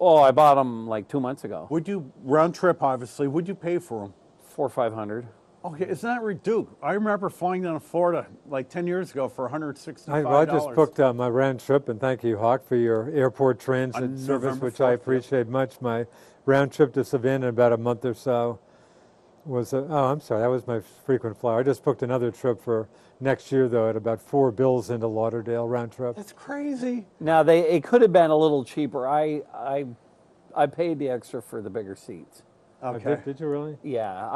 Oh, I bought them like 2 months ago. Would you, round trip, obviously, would you pay for them? 400 or 500. Okay, it's not reduced. I remember flying down to Florida like 10 years ago for $165. I just booked my round trip, and thank you, Hawk, for your airport transit On service, November which 4th, I yeah. appreciate much. My round trip to Savannah in about a month or so was, I'm sorry, that was my frequent flyer. I just booked another trip for next year, though, at about $4 bills into Lauderdale round trip. That's crazy. Now it could have been a little cheaper. I paid the extra for the bigger seats. Okay. Did you really? Yeah,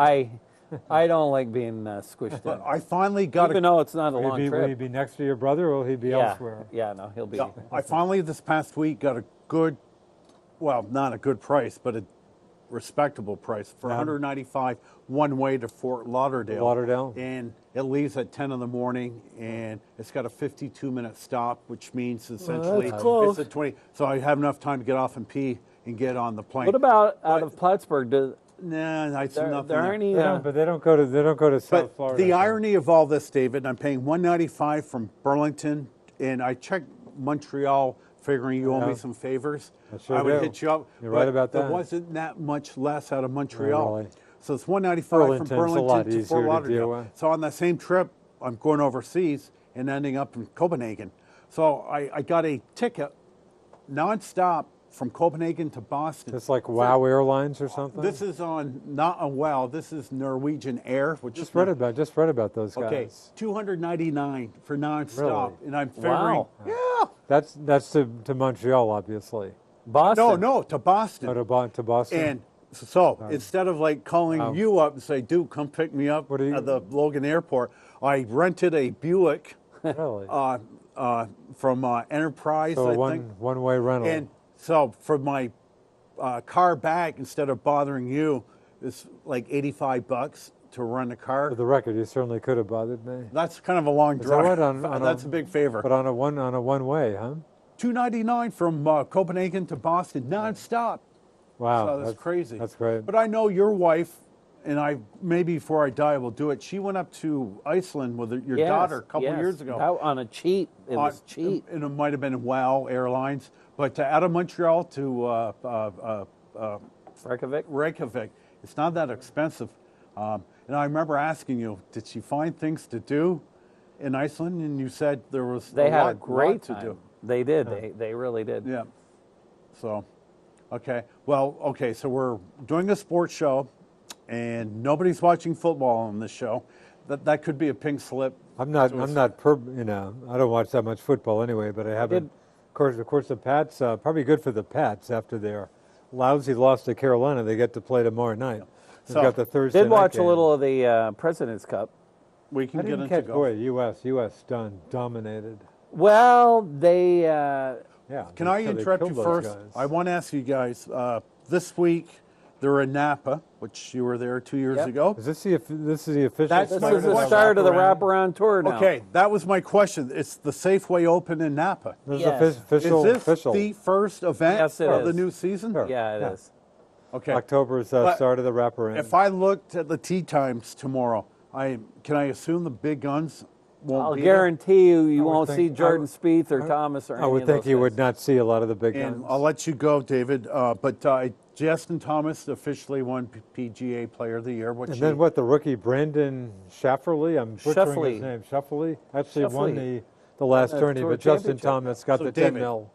I don't like being squished in. I finally got Even though it's not a long Will he trip. be next to your brother, or will he be Yeah, elsewhere? yeah, no, he'll be. I finally this past week got a good, well, not a good price, but a respectable price for $195 one way to Fort Lauderdale. Lauderdale? And it leaves at 10 in the morning, and it's got a 52-minute stop, which means essentially that's close. it's a 20. So I have enough time to get off and pee and get on the plane. What about out of Plattsburgh? Nah, I see nothing. There aren't any. But they don't go to South But Florida. the irony of all this, David, I'm paying $195 from Burlington, and I checked Montreal, figuring you owe me some favors. I sure I would do. hit you up. You're right but about that. There wasn't that much less out of Montreal. really. So it's $195 Burlington's from a Burlington lot to easier Fort to Lauderdale. deal with. So on that same trip, I'm going overseas and ending up in Copenhagen. So I got a ticket nonstop from Copenhagen to Boston. It's like WOW Airlines or something. This is on not a WOW. This is Norwegian Air, which just is read about those guys. okay, $299 for nonstop, Really? and I'm figuring, Wow. yeah, That's to Montreal, obviously. Boston. no, to Boston. To Boston. And so instead of like calling you up and say, "Dude, come pick me up What do you- at the Logan Airport," I rented a Buick really? from Enterprise, So I think. one-way rental. And so for my car back, instead of bothering you, it's like $85 to rent a car. For the record, you certainly could have bothered me. That's kind of a long that drive. right? On That's a big favor. But on a one-way, huh? $299 from Copenhagen to Boston nonstop. Wow, So that's crazy. That's great. But I know your wife, and I maybe before I die will do it. She went up to Iceland with your Yes, daughter a couple yes. years ago. That- on a cheap. It was cheap. And it might have been WOW Airlines, but out of Montreal to Reykjavik. Reykjavik, it's not that expensive. And I remember asking you, did she find things to do in Iceland? And you said there was They had a lot great to time. do. They did. They really did. Yeah. So, okay. Well, okay. So we're doing a sports show, and nobody's watching football on this show. That could be a pink slip. I don't watch that much football anyway, but I haven't. Of course, the Pats, probably good for the Pats after their lousy loss to Carolina. They get to play tomorrow night. They've So, got the Thursday Did night watch a game. little of the President's Cup. We can I get didn't into catch, golf. boy, U.S. dominated. Well, they. Yeah. Can I they interrupt you killed those first? guys. I want to ask you guys. This week, they're in Napa, which you were there 2 years Yep. ago. Is this the official? That's This my is the question. start of the wraparound tour now. Okay, that was my question. It's the Safeway Open in Napa. This Yes. is official. Is this official. the first event Yes, it of the is. new season? Sure. Yeah, it is. Okay. October is the But start of the wraparound. If I looked at the tee times tomorrow, can I assume the big guns won't I'll be there. guarantee you, you would won't think- see I Jordan would- Spieth or Thomas or any I would of think those you guys. would not see a lot of the big And guns. I'll let you go, David. But Justin Thomas officially won PGA Player of the Year. And then what, the rookie Brandon Schafferly, I'm butchering Scheffler. his name, Scheffler, actually won Scheffler. the last the tourney, Tour but Justin Championship. Thomas got So, the 10 David, mil.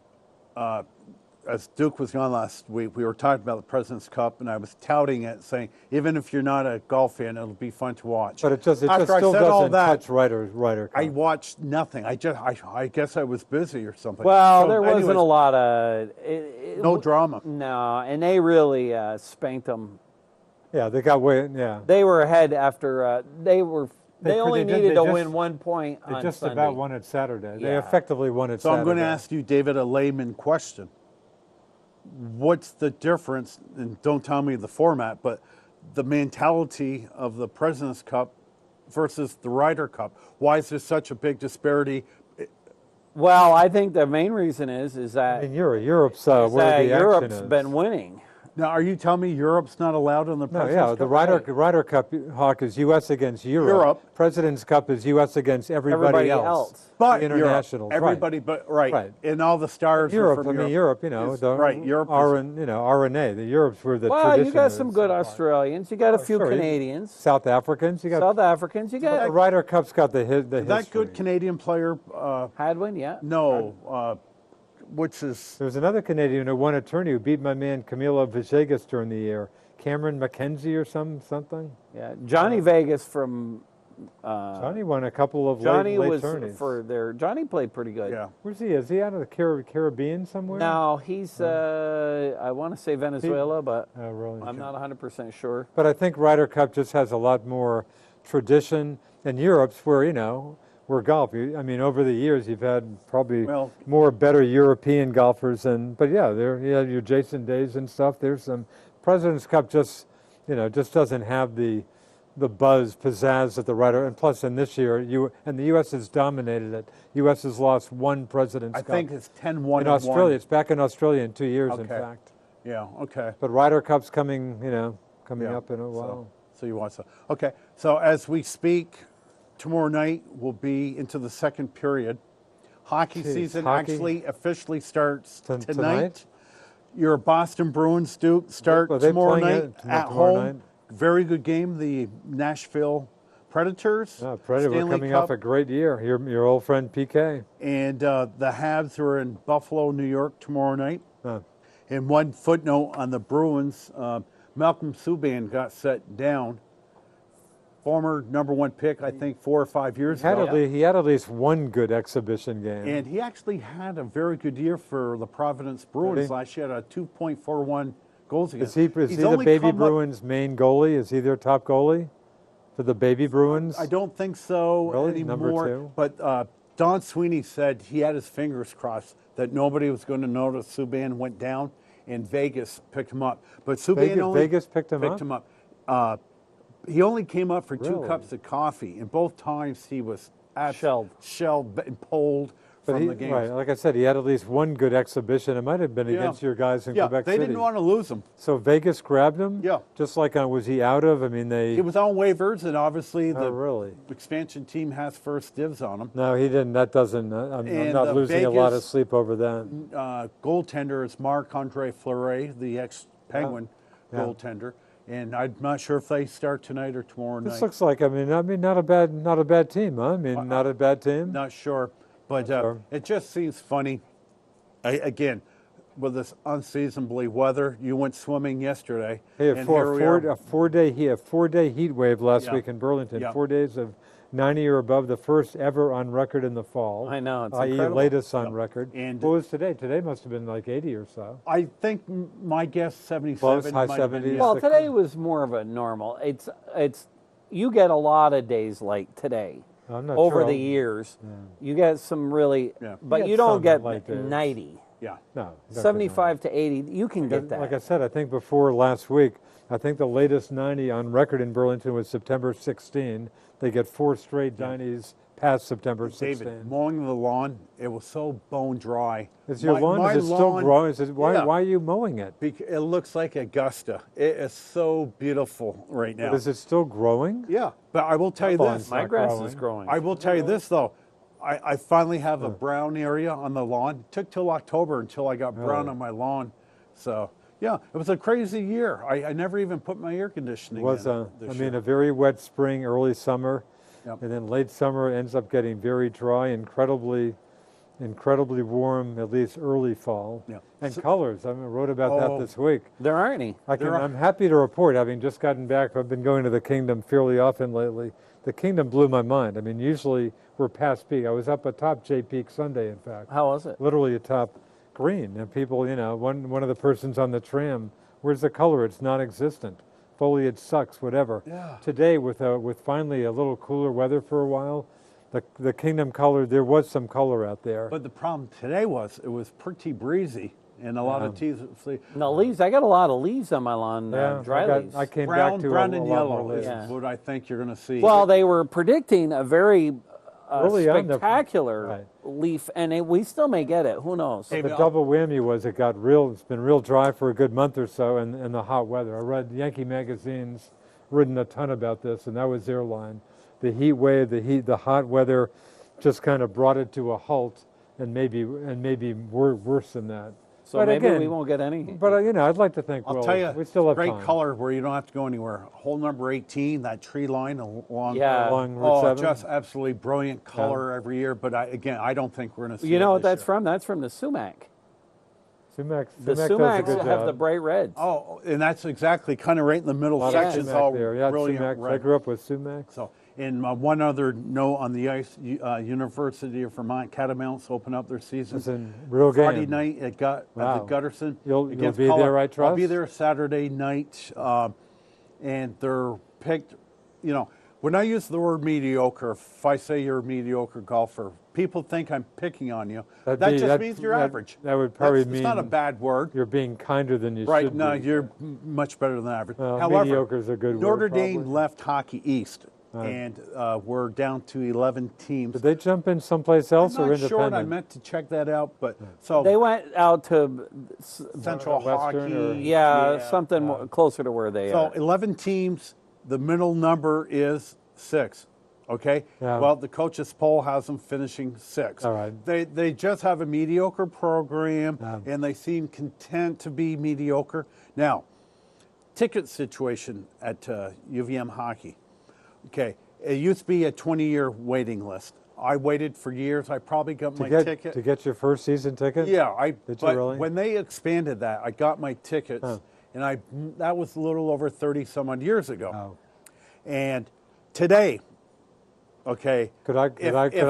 As Duke was gone last week, we were talking about the President's Cup, and I was touting it, saying even if you're not a golf fan, it'll be fun to watch. But it just After I still said all doesn't that, touch Ryder Cup. I watched nothing. I guess I was busy or something. Well, So there wasn't anyways, a lot of no drama. No, and they really spanked them. Yeah, they got way, yeah. They were ahead after they were. They only they needed to just- win 1 point They on just Sunday. about won it Saturday. They Yeah. effectively won it So Saturday. I'm going to ask you, David, a layman question. What's the difference, and don't tell me the format, but the mentality of the President's Cup versus the Ryder Cup? Why is there such a big disparity? Well, I think the main reason is I that, mean, Europe's where the Europe's action is. been winning. Now, are you telling me Europe's not allowed on the No, President's yeah, Cup? the Ryder Cup, Hawk, is U.S. against Europe. Europe. President's Cup is U.S. against Everybody else. else. But The internationals, Europe, everybody, but right. Right. And all the stars Europe, are I from mean, Europe. Europe, you know, Is- the right, Europe is- RNA, the Europe's where the Well, tradition you got is. some good Australians. You got a few sure. Canadians, South Africans, you got South Africans. You the got Ryder Cup's got the That history. good Canadian player, Hadwin, yeah. which is There was another Canadian who won a tourney who beat my man Camilo Villegas during the year. Cameron McKenzie or something. Yeah, Johnny Vegas from Johnny won a couple of Johnny late was tourneys. for their. Johnny played pretty good. yeah. Where's he? Is he out of the Caribbean somewhere? No, he's I want to say Venezuela, but Oh, really? I'm not 100% sure. But I think Ryder Cup just has a lot more tradition. And Europe's where, where golf. I mean, over the years, you've had probably Well- more better European golfers. But yeah, you have your Jason Days and stuff. There's some. President's Cup just doesn't have the buzz, pizzazz that the Ryder. And plus, in this year, the U.S. has dominated it. U.S. has lost one President's I Cup. think it's 10-1 in Australia. It's back in Australia in 2 years, in Okay. fact. Yeah, okay. But Ryder Cup's coming, coming Yeah, up in a while. So you want to. Okay, so as we speak, tomorrow night will be into the second period. Hockey Jeez, season hockey? actually officially starts Tonight? tonight. Your Boston Bruins, Duke, start Are they tomorrow playing night it at tomorrow home. night? Very good game. The Nashville Predators. Predator, we're Stanley coming Cup. off a great year. Your old friend PK. And the Habs are in Buffalo, New York tomorrow night. Huh. And one footnote on the Bruins, Malcolm Subban got set down. Former number one pick, I think 4 or 5 years ago. He had at least one good exhibition game. And he actually had a very good year for the Providence Bruins he? last year. Had a 2.41 goals is against. he He's the only Baby come up- Bruins main goalie? Is he their top goalie for the Baby Bruins? I don't think so Really? Number anymore. two? But Don Sweeney said he had his fingers crossed that nobody was going to notice Subban went down, and Vegas picked him up. But Subban Vegas picked him up? He only came up for 2 Really? cups of coffee, and both times he was Shelled. and pulled But from he, the game. right, like I said, he had at least one good exhibition. It might have been Yeah. against your guys in Yeah, Quebec they City. didn't want to lose him. So Vegas grabbed him? Yeah. Just like, was he out of? I mean, they... He was on waivers, and obviously the really? expansion team has first dibs on him. No, he didn't. That doesn't... I'm And not the losing a lot of Vegas- sleep over that. Goaltender is Marc-Andre Fleury, the ex-Penguin Yeah. goaltender, and I'm not sure if they start tonight or tomorrow night. This looks like, I mean, not a bad team, huh? I mean, not a bad team. Not sure, but sure. it just seems funny. Again, with this unseasonably weather, you went swimming yesterday, Hey, and here we are. a four-day heat wave last Yeah. week in Burlington. Yeah. 4 days of 90 or above, the first ever on record in the fall. I know, it's i.e. incredible. latest on record. And- what was today? Today must have been like 80 or so. I think my guess 77. Close, high might have been, 70s. yeah. Well, the- today was more of a normal. It's you get a lot of days like today. I'm not Over sure. the years, you get some really, Yeah. but You you get don't some get light days. 90. Yeah. No, definitely not. 75 to 80, you can get that. Like I said, I think before last week, I think the latest 90 on record in Burlington was September 16. They get 4 straight 90s past September 16th. David, mowing the lawn, it was so bone dry. Is your lawn, my is it still lawn- growing? Why Yeah. are you mowing it? It looks like Augusta. It is so beautiful right now. Is it still growing? Yeah, but I will tell you Come on, this. My not grass growing. is growing. I will tell you this though. I finally have a brown area on the lawn. It took till October until I got brown Really? on my lawn. So yeah, it was a crazy year. I never even put my air conditioning It was in this year. a very wet spring, early summer, Yep. and then late summer ends up getting very dry, incredibly warm, at least early fall. Yeah. And So- colors. I wrote about that Oh. this week. There aren't any. I'm happy to report, having just gotten back, I've been going to the Kingdom fairly often lately. The Kingdom blew my mind. I mean, usually we're past peak. I was up atop J Peak Sunday, in fact. How was it? Literally atop Green. And people, one of the persons on the tram, where's the color? It's non-existent. Foliage sucks, whatever. Yeah. Today, with finally a little cooler weather for a while, the Kingdom color, there was some color out there. But the problem today was it was pretty breezy and a lot of teas. No leaves. I got a lot of leaves on my lawn, dry leaves. I came Brown, back to brown a and lot yellow more is leaves. what I think you're going to see. Well, they were predicting a very Early on, spectacular right. leaf, and we still may get it. Who knows? Hey, The I'll- double whammy was it's been real dry for a good month or so, and the hot weather. I read Yankee magazine's written a ton about this, and that was their line. The heat wave, the hot weather, just kind of brought it to a halt, and maybe worse than that. So But maybe again, we won't get any. But I'd like to think I'll tell you, we still have great time. color where you don't have to go anywhere. Hole number 18, that tree line along. Yeah. Along Route 7. Just absolutely brilliant color every year. But I don't think we're going to see. You know it what this that's year. from? That's from the sumac. Sumac The does a sumacs good have job. the bright reds. Oh, and that's exactly kind of right in the middle A lot of sections, sumac all there. Yeah, brilliant sumac. I red. grew up with sumac. So, and one other note on the ice: University of Vermont Catamounts open up their season It's a real Friday game. night at the Wow. Gutterson. You'll against be there, I I'll be trust? there Saturday night, and they're picked. When I use the word mediocre, if I say you're a mediocre golfer, people think I'm picking on you. That means you're average. That would probably It's not a mean bad word. you're being kinder than you Right, should no, be. you're much better than average. Well, However, mediocre's a good word, Notre Dame probably. left Hockey East, and we're down to 11 teams. Did they jump in someplace else I'm or not independent? sure. I meant to check that out, but so They went out to, Central Western or- Hockey. yeah, something more closer to where they So are. 11 teams. The middle number is 6. Okay. Yeah. Well, the coaches poll has them finishing 6. All right. They just have a mediocre program, Yeah. and they seem content to be mediocre. Now, ticket situation at UVM hockey. Okay, it used to be a 20-year waiting list. I waited for years. I probably got my ticket. To get your first season ticket? Yeah, Did but you really? when they expanded that, I got my tickets, and that was a little over 30 some odd years ago. Oh. And today, okay, Could I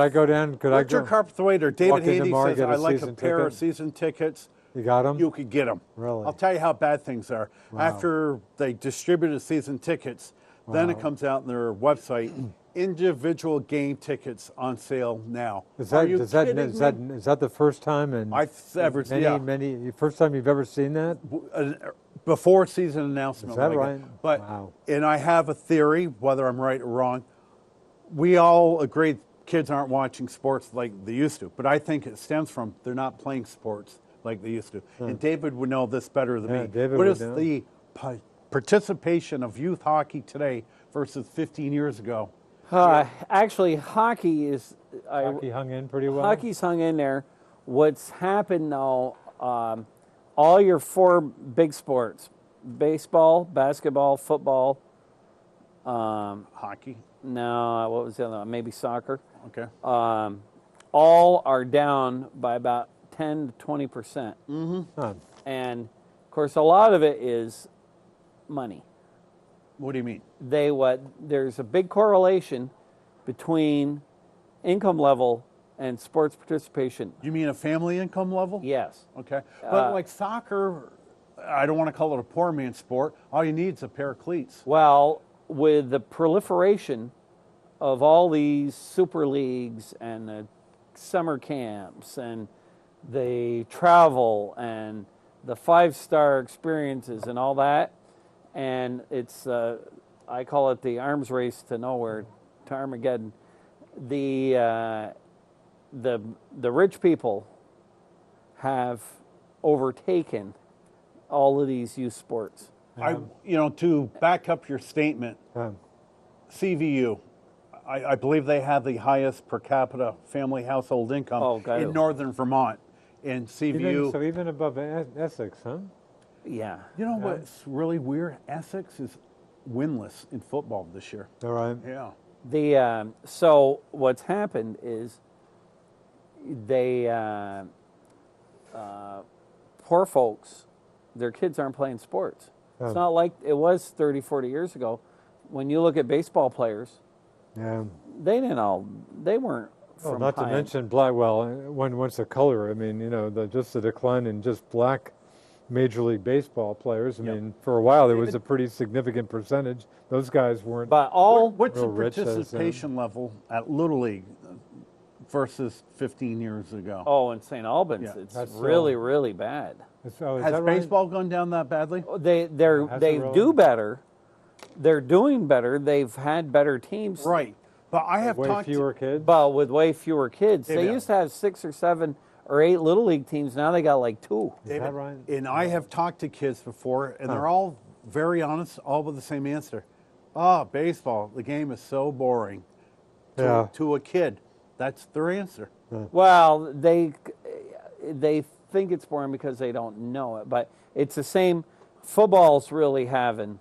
go down? Could I go? Richard Carpthwaite or David walk into Handy Mar, says, get a I like a season pair of ticket?" season tickets. You got them? You could get them. Really? I'll tell you how bad things are. After they distributed season tickets, then it comes out on their website, individual game tickets on sale now. Are you kidding me? Is that the first time in I've ever seen many first time you've ever seen that? before season announcement. Is that like right? But Wow. and I have a theory, whether I'm right or wrong. We all agree kids aren't watching sports like they used to, but I think it stems from they're not playing sports like they used to. And David would know this better than Yeah, me. David What would is know. the participation of youth hockey today versus 15 years ago? Actually, hockey is. Hockey hung in pretty well. Hockey's hung in there. What's happened now, all your 4 big sports, baseball, basketball, football, Hockey. no, what was the other one? Maybe soccer, Okay. all are down by about 10 to 20%. Huh. And, of course, a lot of it is money. What do you mean? There's a big correlation between income level and sports participation. You mean a family income level? Yes. Okay. But like soccer, I don't want to call it a poor man's sport. All you need is a pair of cleats. Well, with the proliferation of all these super leagues and the summer camps and the travel and the 5-star experiences and all that, and it's I call it the arms race to nowhere, to Armageddon. the rich people have overtaken all of these youth sports. To back up your statement, CVU, I believe they have the highest per capita family household income in northern Vermont. And CVU. Even above Essex, huh? Yeah. You know what's really weird? Essex is winless in football this year. All right. Yeah. So what's happened is they poor folks, their kids aren't playing sports. It's not like it was 30, 40 years ago. When you look at baseball players, they weren't Well, from not to mention black. Well, once the color. I mean, just the decline in just black Major League Baseball players. I mean, for a while there was a pretty significant percentage. Those guys weren't. But all What's the real rich as, participation level at Little League versus 15 years ago? in St. Albans, it's That's really, really bad. is Has that right? baseball gone down that badly? They really? do better. They're doing better. They've had better teams. Right. But I have Way talked fewer kids. But with way fewer kids. They David. used to have 6 or 7 or 8 Little League teams. Now they got like 2. Is that right? And I have talked to kids before, and they're all very honest, all with the same answer. Baseball, the game is so boring. To a kid, that's their answer. Well, they think it's boring because they don't know it. But it's the same. Football's really having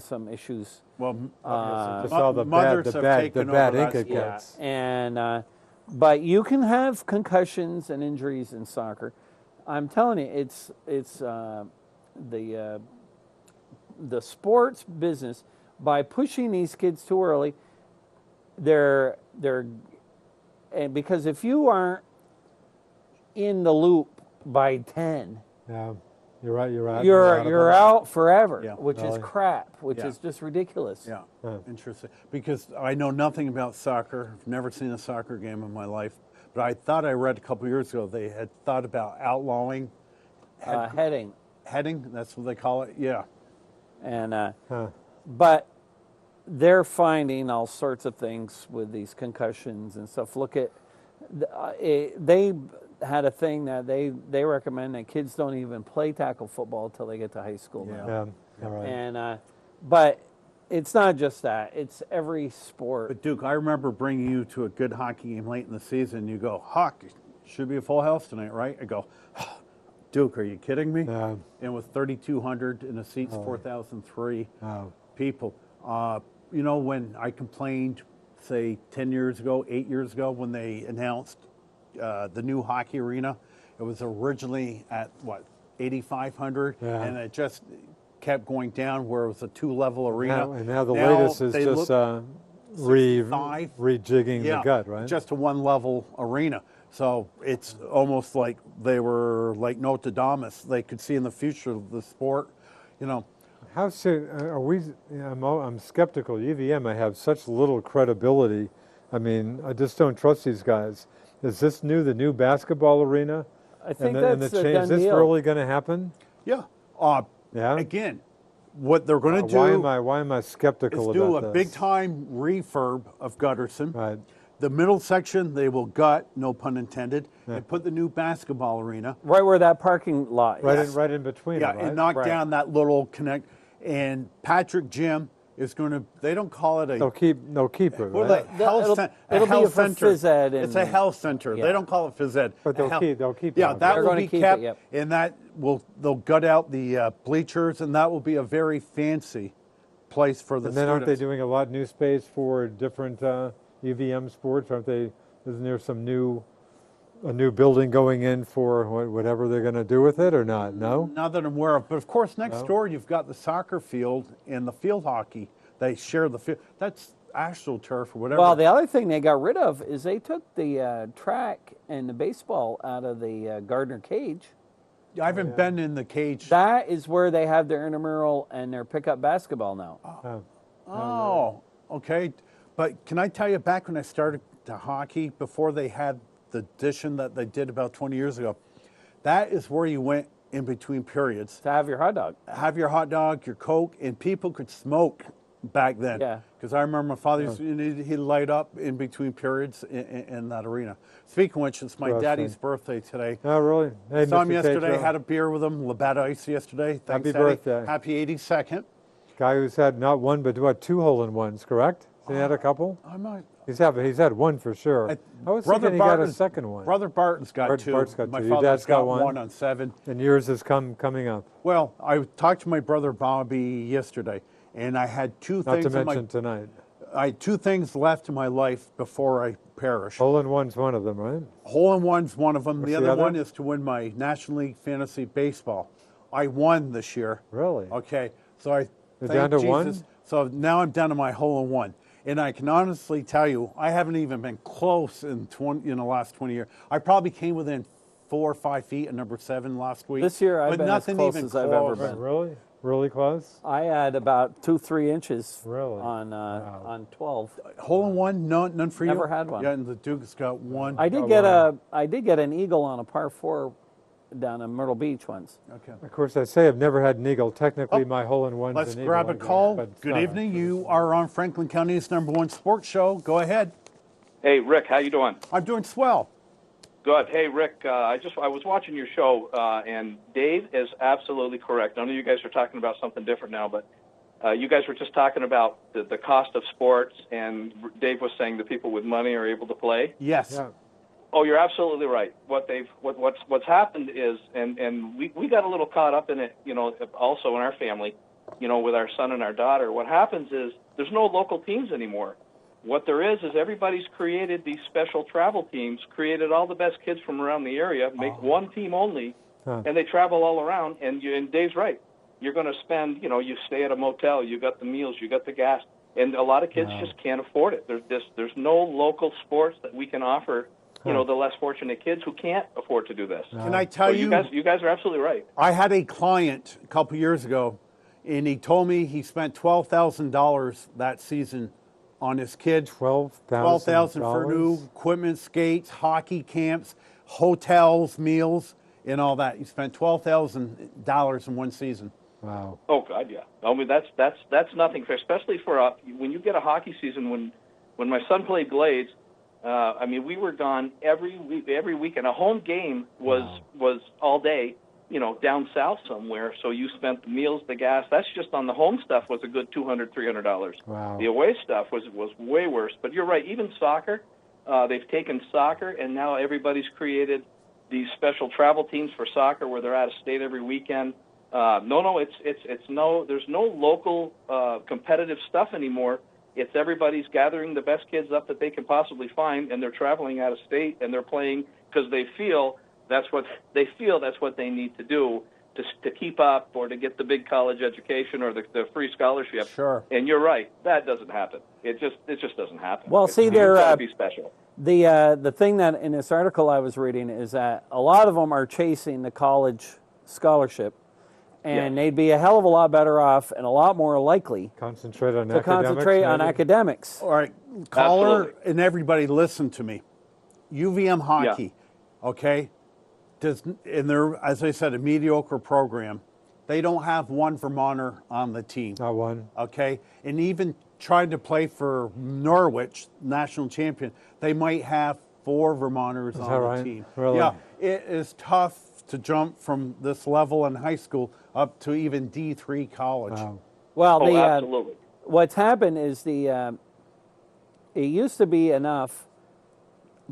some issues. Well, just all the mothers bad, have the taken bad over ink that it sport. gets. And but you can have concussions and injuries in soccer. I'm telling you, it's the sports business. By pushing these kids too early, and because if you aren't in the loop by 10, Yeah, you're right. you're out forever, Yeah. which is Really? crap, which Yeah. is just ridiculous. Yeah, interesting. Because I know nothing about soccer. I've never seen a soccer game in my life. But I thought I read a couple years ago they had thought about outlawing Heading. heading. That's what they call it. Yeah. And but they're finding all sorts of things with these concussions and stuff. Look at they had a thing that they recommend that kids don't even play tackle football until they get to high school now. Yeah, all right. And but it's not just that; it's every sport. But Duke, I remember bringing you to a good hockey game late in the season. You go, hockey should be a full house tonight, right? I go, Duke, are you kidding me? Yeah. And with 3,200 in the seats, 4,003 Oh. people. When I complained, say 10 years ago, 8 years ago, when they announced the new hockey arena, it was originally at 8,500, Yeah. and it just kept going down where it was a 2-level arena. Now the latest is they just look- 65. rejigging the gut, right? Just a 1-level arena. So it's almost like they were like Notre Dame. They could see in the future of the sport, How soon are we? I'm skeptical. UVM, I have such little credibility. I mean, I just don't trust these guys. Is this the new basketball arena? I think and that's the a change. done Is this deal. really going to happen? Yeah. Yeah. Again, what they're going to do Why am I skeptical is do about a this? big-time refurb of Gutterson. Right. The middle section they will gut, no pun intended, and put the new basketball arena. Right where that parking lot is. Right in between. Yeah, them, right? and knock Right. down that little connect. And Patrick Gym is going to. They don't call it a. They'll keep it. Well, Right? It'll be health for center. phys ed It's a and- health center. yeah. They don't call it phys ed. But A health- they'll keep Yeah, it. that They're will gonna be keep it, kept, yep. and they'll gut out the bleachers, and that will be a very fancy place for the And then aren't they students. doing a lot of new space for different UVM sports? Aren't they? Isn't there a new building going in for whatever they're going to do with it, or not? No. Not that I'm aware of, but of course next door you've got the soccer field and the field hockey. They share the field. That's AstroTurf or whatever. Well, the other thing they got rid of is they took the track and the baseball out of the Gardner cage. I haven't been in the cage. That is where they have their intramural and their pickup basketball now. Oh, okay. But can I tell you, back when I started to hockey, before they had the addition that they did about 20 years ago, that is where you went in between periods. To have your hot dog. Have your hot dog, your Coke, and people could smoke back then. Yeah. Because I remember my father, he'd light up in between periods in that arena. Speaking of which, it's my daddy's birthday today. Oh, really? Hey, Saw him Mr. yesterday, Tatro. had a beer with him, Labatt Ice yesterday. Thanks, Happy Daddy. birthday. Happy 82nd. Guy who's had not one, but what, 2 hole-in-ones, correct? Has he had a couple? I might. He's had one for sure. I was thinking he got a second one. Brother Barton's got 2. Bart's got my 2. Your father's dad's got one? 1 on 7. And yours is coming up. Well, I talked to my brother Bobby yesterday, and I had 2 Not things to in my. mention tonight. I had 2 things left in my life before I perish. Hole-in-one's one of them, right? Hole-in-one's one of them. What's The the other other? one is to win my National League Fantasy Baseball. I won this year. Really? Okay, so I You're thank down to Jesus. one? So now I'm down to my hole-in-one. And I can honestly tell you, I haven't even been close in the last 20 years. I probably came within 4 or 5 feet of number 7 last week. This year I've but been as nothing close even as I've ever close. been. Really? Really close? I had about 2-3 inches Really? on 12. Hole-in-one, none for you? Never had one. Yeah, and the Duke's got 1. I did get an eagle on a par 4 down in Myrtle Beach once. Okay. Of course, I say I've never had an eagle. Technically, my hole-in-one's Let's an eagle. grab I a guess, call. but it's Good not. evening. You are on Franklin County's #1 sports show. Go ahead. Hey, Rick, how you doing? I'm doing swell. Good. Hey, Rick, I was watching your show, and Dave is absolutely correct. I know you guys are talking about something different now, but you guys were just talking about the cost of sports, and Dave was saying that people with money are able to play. Yes. Yeah. Oh, you're absolutely right. What's happened is, and we got a little caught up in it, also in our family, with our son and our daughter. What happens is there's no local teams anymore. What there is everybody's created these special travel teams, created all the best kids from around the area, make one team only, and they travel all around. And Dave's right. You're going to spend, you stay at a motel, you got the meals, you got the gas, and a lot of kids just can't afford it. There's no local sports that we can offer. The less fortunate kids who can't afford to do this. Can I tell So you? you guys are absolutely right. I had a client a couple years ago, and he told me he spent $12,000 that season on his kids. $12,000 for new equipment, skates, hockey camps, hotels, meals, and all that. He spent $12,000 in one season. Wow. Oh God, yeah. I mean that's nothing, especially for when you get a hockey season. When my son played Glades, we were gone every week, and a home game was all day. Down south somewhere. So you spent the meals, the gas. That's just on the home stuff was a good $200, $300. Wow. The away stuff was way worse. But you're right. Even soccer, they've taken soccer, and now everybody's created these special travel teams for soccer where they're out of state every weekend. There's no local competitive stuff anymore. It's everybody's gathering the best kids up that they can possibly find, and they're traveling out of state, and they're playing because they feel that's what they need to do to keep up or to get the big college education or the free scholarship. Sure. And you're right, that doesn't happen. It just doesn't happen. Well, see, it's they're gotta be special. the thing that in this article I was reading is that a lot of them are chasing the college scholarship, and they'd be a hell of a lot better off and a lot more likely Concentrate on to academics. concentrate on maybe? academics. All right, caller Absolutely. and everybody, listen to me. UVM hockey, okay? And they're, as I said, a mediocre program. They don't have one Vermonter on the team. Not one. Okay, and even trying to play for Norwich, national champion, they might have 4 Vermonters on that the right? team. Really? Yeah, it is tough to jump from this level in high school up to even D3 college. Wow. Well, Oh, absolutely. what's happened is it used to be enough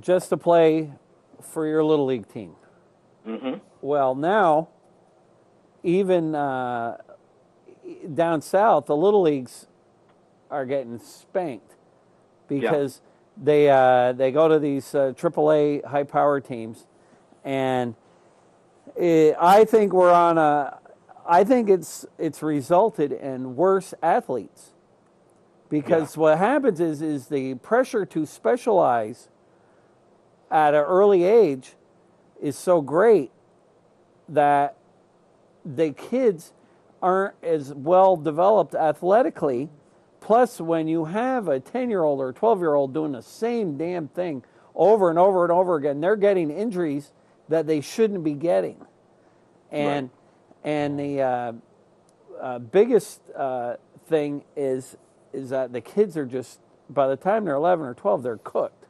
just to play for your little league team. Mm-hmm. Well, now, even down south, the little leagues are getting spanked because they go to these AAA high power teams, and I think I think it's resulted in worse athletes because what happens is the pressure to specialize at an early age is so great that the kids aren't as well developed athletically. Plus, when you have a 10-year-old or a 12-year-old doing the same damn thing over and over and over again, they're getting injuries that they shouldn't be getting. And the biggest thing is is that the kids are just, by the time they're 11 or 12, they're cooked.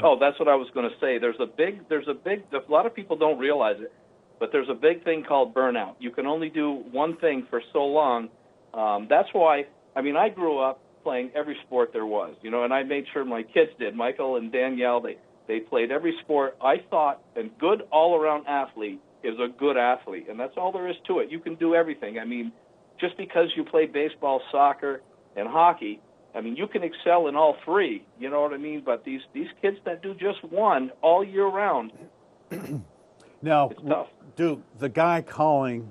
Oh, that's what I was going to say. A lot of people don't realize it, but there's a big thing called burnout. You can only do one thing for so long. That's why, I mean, I grew up playing every sport there was, you know, and I made sure my kids did. Michael and Danielle, they played every sport. I thought a good all-around athlete is a good athlete, and that's all there is to it. You can do everything. I mean, just because you play baseball, soccer, and hockey, I mean, you can excel in all three, you know what I mean? But these kids that do just one all year round, Now, it's tough. Duke, the guy calling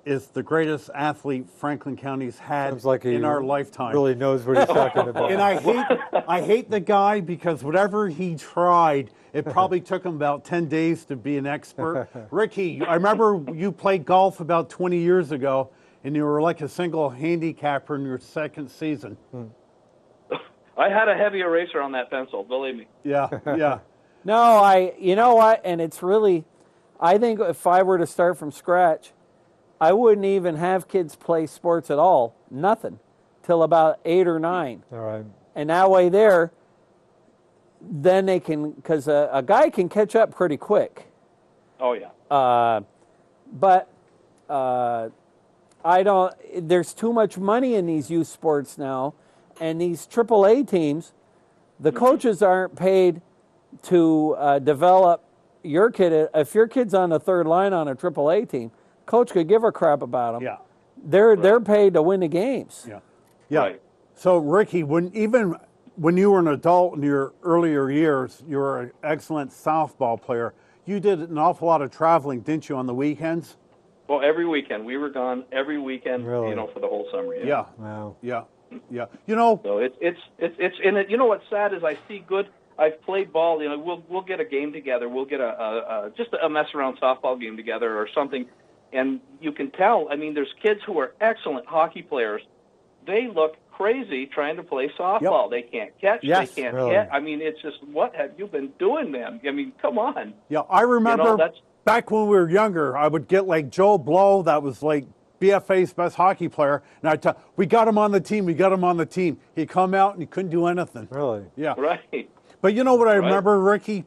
is the greatest athlete Franklin County's had Sounds like he in our lifetime. really knows what he's talking about. And I hate the guy because whatever he tried, it probably took him about 10 days to be an expert. Ricky, I remember you played golf about 20 years ago, and you were like a single handicapper in your second season. I had a heavy eraser on that pencil, believe me. Yeah, yeah. No, you know what? And it's really, I think if I were to start from scratch, I wouldn't even have kids play sports at all, nothing, till about 8 or 9. All right. And that way then they can, because a guy can catch up pretty quick. Oh, yeah. But there's too much money in these youth sports now, and these AAA teams, the coaches aren't paid to develop your kid. If your kid's on the third line on a AAA team, coach could give a crap about them. Yeah. They're paid to win the games. Yeah. Yeah. Right. So, Ricky, when you were an adult in your earlier years, you were an excellent softball player. You did an awful lot of traveling, didn't you, on the weekends? Well, every weekend. We were gone every weekend, Really? you know, for the whole summer. Yeah. Wow. Yeah. Yeah. You know, So it's and it, you know what's sad is I see good. I've played ball. You know, we'll get a game together. We'll get just a mess around softball game together or something, and you can tell. I mean, there's kids who are excellent hockey players. They look crazy trying to play softball. They can't catch. Yes. They can't Really? hit. I mean, it's just, what have you been doing, man? I mean, come on. yeah, I remember that's- back when we were younger, I would get like Joe Blow, that was like BFA's best hockey player, and we got him on the team, He'd come out and he couldn't do anything. Really? Yeah. Right. But you know what I Right. remember, Ricky,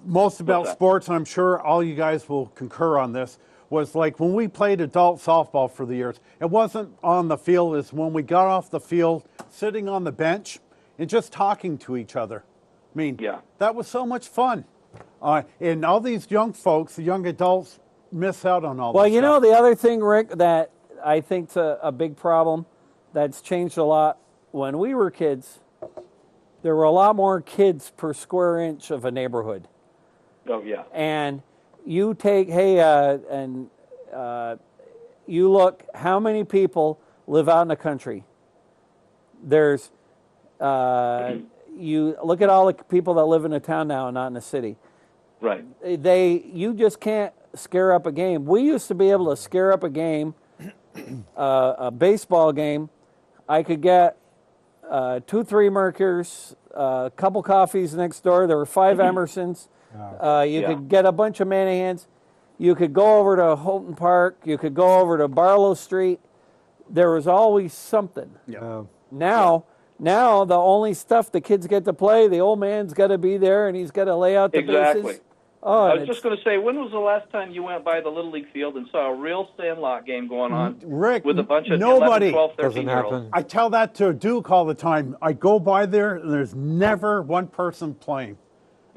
most about What's that? sports, and I'm sure all you guys will concur on this, was like when we played adult softball for the years, it wasn't on the field, it's when we got off the field, sitting on the bench and just talking to each other. I mean, Yeah. that was so much fun. And all these young folks, the young adults, miss out on all Well, this you know, stuff. the other thing, Rick, that I think's a big problem that's changed a lot. When we were kids, there were a lot more kids per square inch of a neighborhood. Oh, yeah. And you take, you look, how many people live out in the country? There's, you look at all the people that live in a town now and not in the city. Right. You just can't scare up a game. We used to be able to scare up a game, a baseball game. I could get 2-3 Mercures, a couple coffees next door. There were 5 Emersons. You Yeah. could get a bunch of Manahans. You could go over to Holton Park. You could go over to Barlow Street. There was always something. Now the only stuff the kids get to play, the old man's got to be there and he's got to lay out the Exactly. bases. Oh, I and was just going to say, when was the last time you went by the Little League field and saw a real sandlot game going on Rick, with a bunch of nobody 11, 12, Doesn't 13-year-olds? happen. I tell that to Duke all the time. I go by there and there's never one person playing.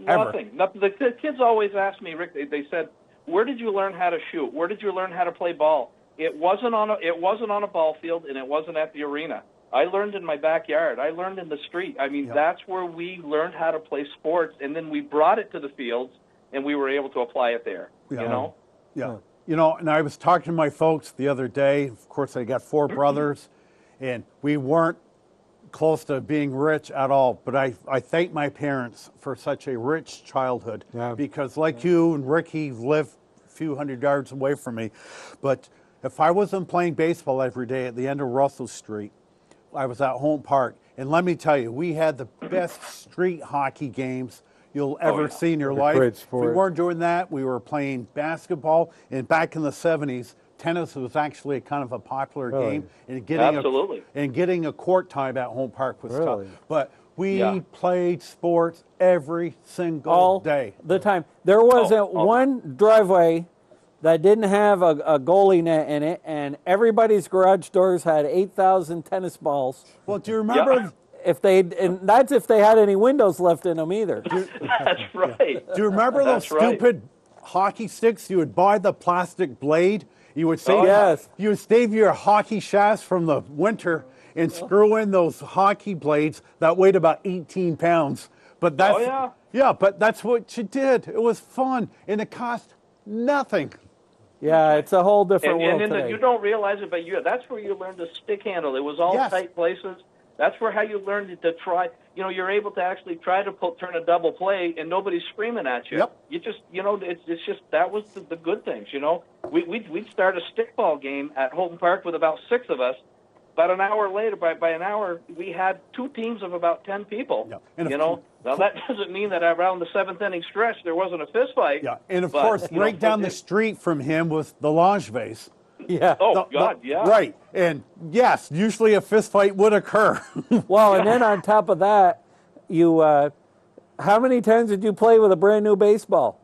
Ever. Nothing. The kids always ask me, Rick. They said, "Where did you learn how to shoot? Where did you learn how to play ball?" It wasn't on a ball field, and it wasn't at the arena. I learned in my backyard. I learned in the street. I mean, that's where we learned how to play sports, and then we brought it to the fields, and we were able to apply it there. Yeah. You know. Yeah. You know, and I was talking to my folks the other day. Of course, I got 4 brothers, and we weren't close to being rich at all. But I thank my parents for such a rich childhood. Yeah. Because like you and Ricky live a few hundred yards away from me. But if I wasn't playing baseball every day at the end of Russell Street, I was at Home Park. And let me tell you, we had the best street hockey games you'll ever see in your What a life. great If we sport. weren't doing that, we were playing basketball. And back in the 70s, tennis was actually kind of a popular Really? game, and getting Absolutely. getting a court time at home park was Really? tough. But we Yeah. played sports every single all day. the time. There wasn't oh. one driveway that didn't have a goalie net in it, and everybody's garage doors had 8,000 tennis balls. Well, do you remember? Yeah. And that's if they had any windows left in them either. That's right. Do you remember those That's right. stupid hockey sticks? You would buy the plastic blade. You would save. yes. You would save your hockey shafts from the winter and screw in those hockey blades that weighed about 18 pounds. But that's yeah. yeah. But that's what you did. It was fun, and it cost nothing. Yeah, it's a whole different world And today. you don't realize it, but that's where you learned to stick handle. It was all Yes. tight places. That's where how you learned to try. You're able to actually try to turn a double play, and nobody's screaming at you. Yep. You just, it's just that was the good things. We'd start a stickball game at Holton Park with about 6 of us. About an hour later, by an hour, we had 2 teams of about 10 people. Yeah. And Now that doesn't mean that around the 7th inning stretch there wasn't a fist fight. Yeah, and of but, course, right down the it- street from him was the Launch Base. yeah. Oh God, yeah. Right, and yes, usually a fist fight would occur. Well, and then on top of that, you how many times did you play with a brand new baseball?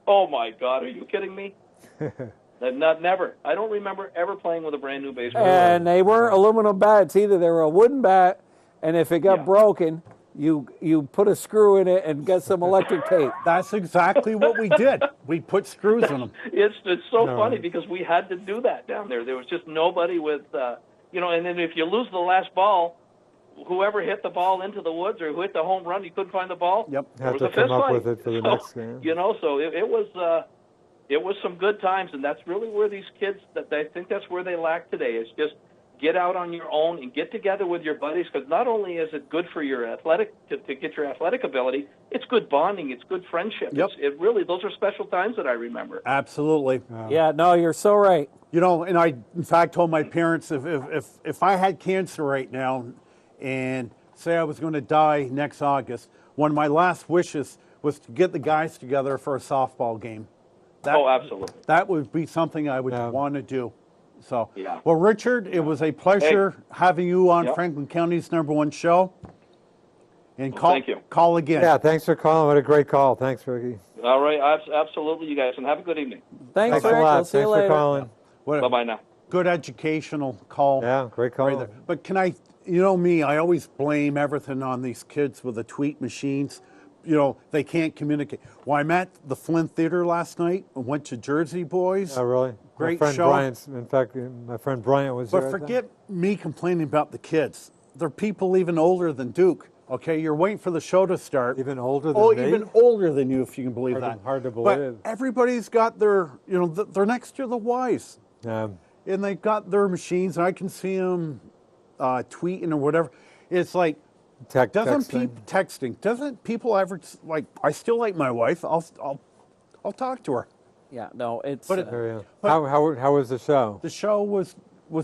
Oh my God, are you kidding me? Never. I don't remember ever playing with a brand new baseball. And they weren't aluminum bats either. They were a wooden bat, and if it got Yeah. broken, you put a screw in it and get some electric tape. That's exactly what we did. We put screws in them. It's so funny because we had to do that down there. There was just nobody with, and then if you lose the last ball, whoever hit the ball into the woods or who hit the home run, you couldn't find the ball. Yep. There Have was to a fist come up fight. with it for the next game. So it was some good times, and that's really where these kids, that I think that's where they lack today. It's just get out on your own and get together with your buddies, because not only is it good for your athletic, to get your athletic ability, it's good bonding, it's good friendship. Yep. It really, those are special times that I remember. Absolutely. Yeah, no, you're so right. And I, in fact, told my parents if I had cancer right now and say I was going to die next August, one of my last wishes was to get the guys together for a softball game. Oh, absolutely. That would be something I would Yeah. want to do. So, Yeah. well, Richard, it was a pleasure having you on Yep. Franklin County's #1 show. And Well, call, thank you. call again. Yeah, thanks for calling. What a great call. Thanks, Ricky. All right, absolutely, you guys, and have a good evening. Thanks, Thanks a Rick. lot. We'll see you Thanks later. for calling. What a Bye-bye now. good educational call. Yeah, great call. Right there. But can I, me, I always blame everything on these kids with the tweet machines. They can't communicate. Well, I'm at the Flint Theater last night and went to Jersey Boys. Oh, really? Great my friend show. Bryant's, in fact, my friend Bryant was there. But I think. forget me complaining about the kids. They're people even older than Duke. Okay, you're waiting for the show to start. Even older than me? even older than you, if you can believe Hard to- that. hard to But believe. everybody's got their, they're next to the Ys. Um, And they've got their machines, and I can see them tweeting or whatever. It's like, texting. Doesn't people ever I still like my wife. I'll talk to her. Yeah, no, it's But it- There you But- go. How was the show? The show was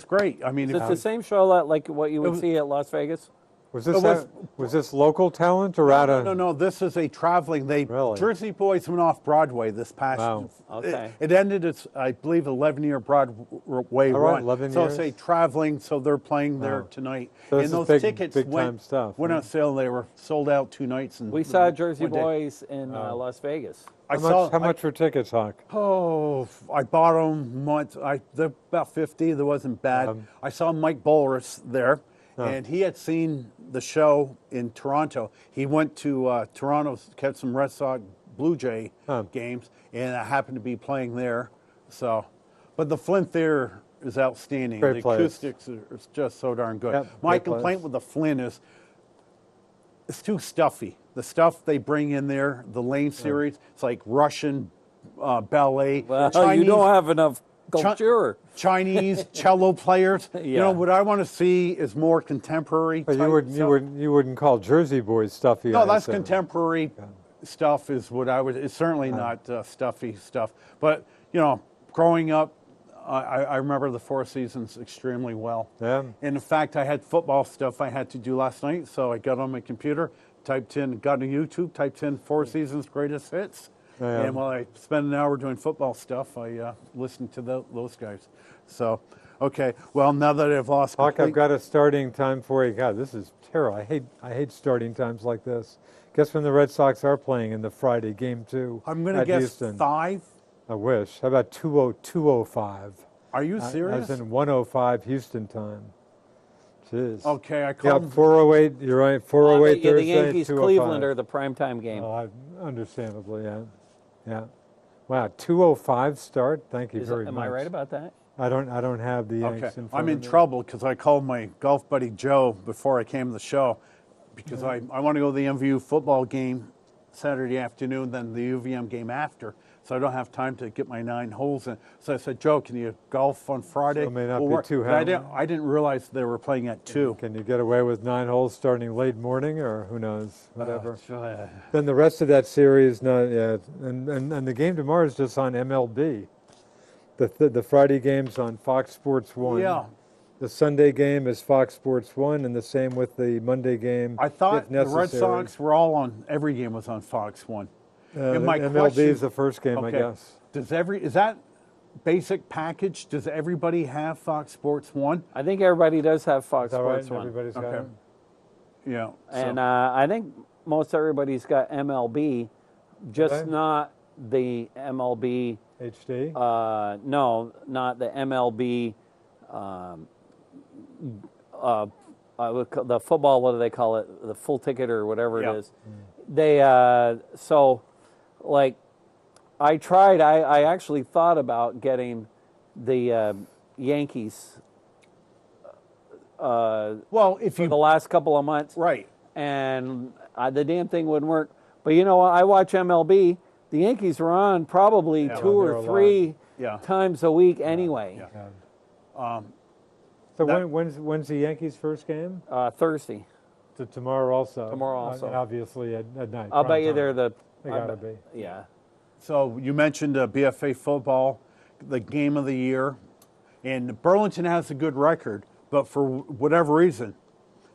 great. I mean, it's the same show that like what you would was- see at Las Vegas. Was It this was this local talent or out of? no. This is a traveling. Really? Jersey Boys went off Broadway this past. Wow. Okay. It ended its, I believe, 11-year Broadway All right, run. 11 so it's a years. traveling. So they're playing there Wow. tonight. So this and is those big- tickets big went time stuff, went huh? on sale. They were sold out 2 nights. And We saw Jersey one day. Boys in Las Vegas. How much were tickets, Hawk? I bought them once. They're about 50. That wasn't bad. I saw Mike Bowlers there, and he had seen the show in Toronto. He went to Toronto to catch some Red Sox Blue Jay games, and I happened to be playing there. So, but the Flint Theater is outstanding. Great the place. acoustics are just so darn good. Yep, My great place. complaint with the Flint is it's too stuffy. The stuff they bring in there, the Lane series, it's like Russian ballet. Well, Chinese, you don't have enough culture. Chinese cello players. Yeah. What I want to see is more contemporary. But type stuff. you wouldn't call Jersey Boys stuffy. No, I that's assume. contemporary stuff. Is what I would. It's certainly not stuffy stuff. But growing up, I remember the Four Seasons extremely well. Yeah. And in fact, I had football stuff I had to do last night, so I got on my computer, got on YouTube, typed in Four Seasons Greatest Hits, Yeah. And while I spend an hour doing football stuff, I listen to those guys. So, okay. Well, now that I've lost Hawk, I've complete- got a starting time for you. God, this is terrible. I hate starting times like this. Guess when the Red Sox are playing in the Friday game 2 I'm going to at guess Houston. 5. I wish. How about 2:05? Are you serious? As in 1:05 Houston time. Jeez. Okay, I Yeah, called. 4:08. You're right. Well, 4:08 the Thursday. Yankees 2:05. Cleveland are the primetime game. Understandably, yeah, yeah. Wow, 2:05 start. Thank you very Am much. I right about that? I don't have the Yanks Okay, in front I'm of in me. trouble because I called my golf buddy Joe before I came to the show because I want to go to the MVU football game Saturday afternoon, then the UVM game after, so I don't have time to get my 9 holes in. So I said, Joe, can you golf on Friday? So it may not be we're- too but hard. I didn't realize they were playing at 2. Can you get away with 9 holes starting late morning, or who knows? Whatever. Uh, Then the rest of that series, not yet. And the game tomorrow is just on MLB. The Friday game's on Fox Sports 1. Yeah. The Sunday game is Fox Sports 1, and the same with the Monday game. I thought if the Red necessary. Sox were all on, every game was on Fox 1. And my MLB question- is the first game, I Okay. guess. Is that basic package? Does everybody have Fox Sports 1? I think everybody does have Fox Is that right? Sports 1. Everybody's got Okay. it? Yeah. And I think most everybody's got MLB, just Okay. not the MLB. HD? No, not the MLB. The football. What do they call it? The full ticket or whatever Yeah. it is. They so like I tried. I actually thought about getting the Yankees well, if for you the last couple of months. right. And the damn thing wouldn't work. But you know what? I watch MLB. The Yankees are on probably Yeah, 2 they're or a lot. 3 Yeah. times a week anyway. Yeah. So that- when's the Yankees' first game? Thursday. Tomorrow also. Tomorrow also. And obviously at night. I'll prime bet you time. they're the. They I gotta bet- be. Yeah. So you mentioned BFA football, the game of the year, and Burlington has a good record, but for whatever reason,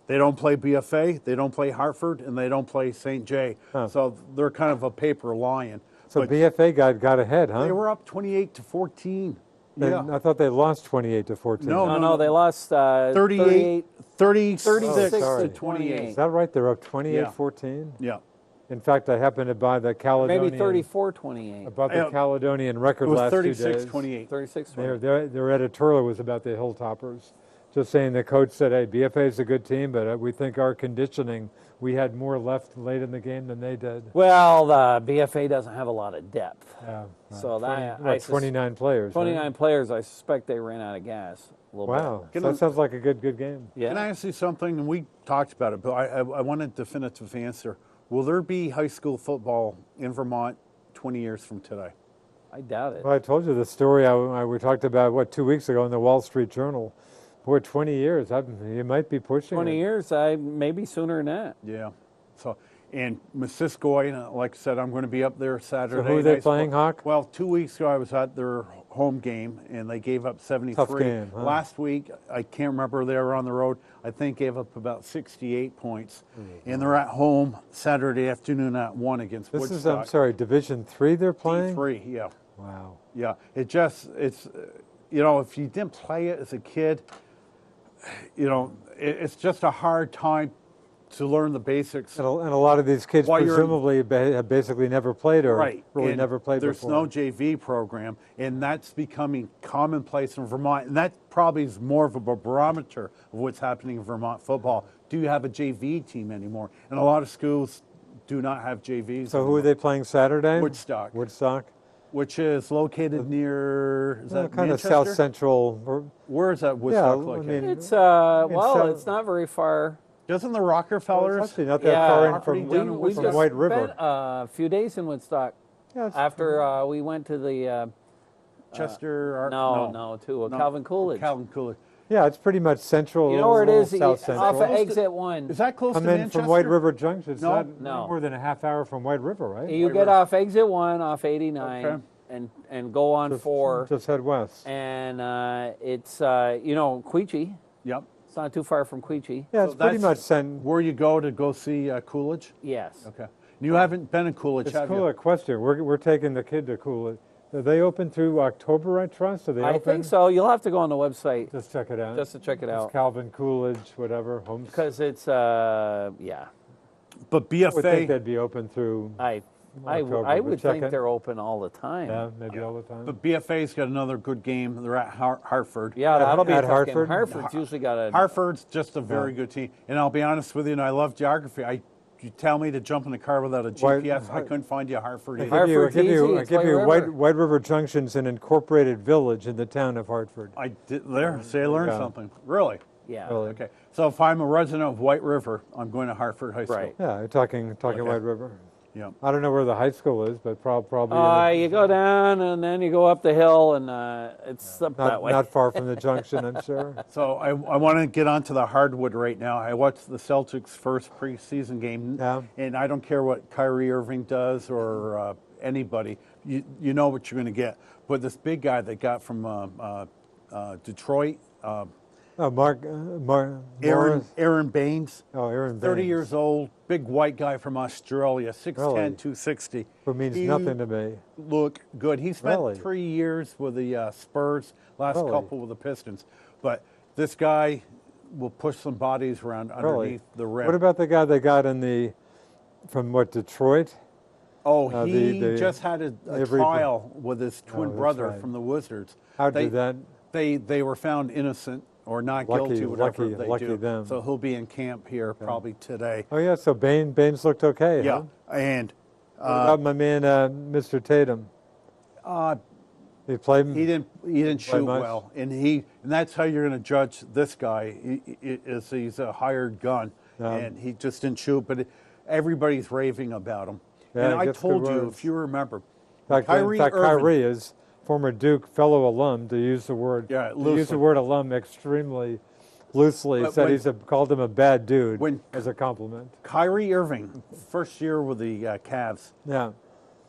they don't play BFA, they don't play Hartford, and they don't play St. J. Huh. So they're kind of a paper lion. So But BFA got ahead, huh? they were up 28-14. And Yeah. I thought they lost 28-14. No, No, they lost 36 36 to sorry. 28. Is that right? They're up 28-14? Yeah. In fact, I happened to buy the Caledonian. maybe 34-28. About the Yeah. Caledonian It record was last 2 days. 36-28. 36-28. Their editorial was about the Hilltoppers, just saying the coach said, "Hey, BFA is a good team, but we think our conditioning, we had more left late in the game than they did." Well, the BFA doesn't have a lot of depth. Yeah, So that 29 players. right? 29 players. I suspect they ran out of gas a little Wow, bit. so that sounds like a good game. Yeah. Can I ask you something? And we talked about it, but I want a definitive answer. Will there be high school football in Vermont 20 years from today? I doubt it. Well, I told you the story we talked about 2 weeks ago in the Wall Street Journal. Boy, 20 years, you might be pushing 20 it. years, maybe sooner than that. Yeah. So, and Missisquoi, like I said, I'm going to be up there Saturday. who are they night. playing, Hawk? Well, 2 weeks ago I was at their home game and they gave up 73. Tough game, huh? Last week, I can't remember, they were on the road. I think gave up about 68 points. And they're at home Saturday afternoon at 1 against This Woodstock. is, I'm sorry, Division 3 they're playing? D3, yeah. Wow. Yeah, it's, if you didn't play it as a kid, it's just a hard time to learn the basics. And a lot of these kids While you're- presumably have basically never played or Right. really and never played there's before. no JV program, and that's becoming commonplace in Vermont. And that probably is more of a barometer of what's happening in Vermont football. Do you have a JV team anymore? And a lot of schools do not have JVs. So who anymore, are they playing Saturday? Woodstock. Woodstock? Which is located near, is that Kind of Manchester? south central. Where is that Woodstock I located? mean, It's well, It's, it's not very far. Doesn't the It's Rockefellers? actually not that Yeah, far in property from, down in We From just White River. spent a few days in Woodstock Yeah, it's- after we went to the Chester? to Calvin Coolidge. Calvin Coolidge. Yeah, it's pretty much central. You know where it is? South Off of central. exit 1. Is that close Come to in Manchester? from White River Junction. It's No. not No. more than a half hour from White River, right? You White get River. off exit 1 off 89 Okay. and go on 4. Just head west. And it's, Queechee. Yep. It's not too far from Queechee. Yeah, So it's pretty that's much sent. where you go to see Coolidge? Yes. Okay. You haven't been to Coolidge, It's have cool. you? A question. We're taking the kid to Coolidge. Are they open through October, I trust? Are they I open? think so. You'll have to go on the website Just check it out. just to check it It's out. Calvin Coolidge, whatever. Homes. Because it's, yeah. But I would think BFA, they'd be open through. October, I but would check think it. they're open all the time. Yeah, maybe all the time. but BFA's got another good game. They're at Hartford. Yeah, that'll be a At tough Hartford? game. Hartford's usually got a. Hartford's just a very good team. And I'll be honest with you, and I love geography. You tell me to jump in the car without a GPS, I couldn't find you Hartford either. Hartford's easy, I it's give you White River. White River Junction's an incorporated village in the town of Hartford. I did there. See, I learned Yeah. something. Really? Yeah. Really. Okay. So if I'm a resident of White River, I'm going to Hartford High School. Right. Yeah, you're talking Okay. White River. Yeah. I don't know where the high school is, but probably in You go down and then you go up the hill and it's up that not, way. not far from the junction, I'm sure. So I want to get onto the hardwood right now. I watched the Celtics' first preseason game, Yeah. and I don't care what Kyrie Irving does or anybody. You know what you're going to get. But this big guy they got from Detroit, Oh, Aaron Baines, Aaron 30 Baines, years old, big white guy from Australia, 6'10", Really? 260. who means He nothing to me. Look good. He spent Really? 3 years with the Spurs, last Really? couple with the Pistons. But this guy will push some bodies around Really. underneath the rim. What about the guy they got from Detroit? Oh, the- he the- just had a every- trial with his twin that's brother right. from the Wizards. How they, did that? They were found innocent or not Lucky- guilty, whatever lucky- they lucky do. them. So he'll be in camp here probably today. Oh yeah, so Baines looked okay. Yeah, Huh? and What about my man, Mr. Tatum? He played. he didn't shoot much? well, and that's how you're going to judge this guy. He's a hired gun, and he just didn't shoot. But everybody's raving about him. Yeah, and he I gets good told you, words. if you remember, In fact, Kyrie Irving. Kyrie is former Duke fellow alum. To use the word, Yeah, to use loosely. the word alum extremely loosely. But Said when- called him a bad dude when- as a compliment. Kyrie Irving, first year with the Cavs, Yeah.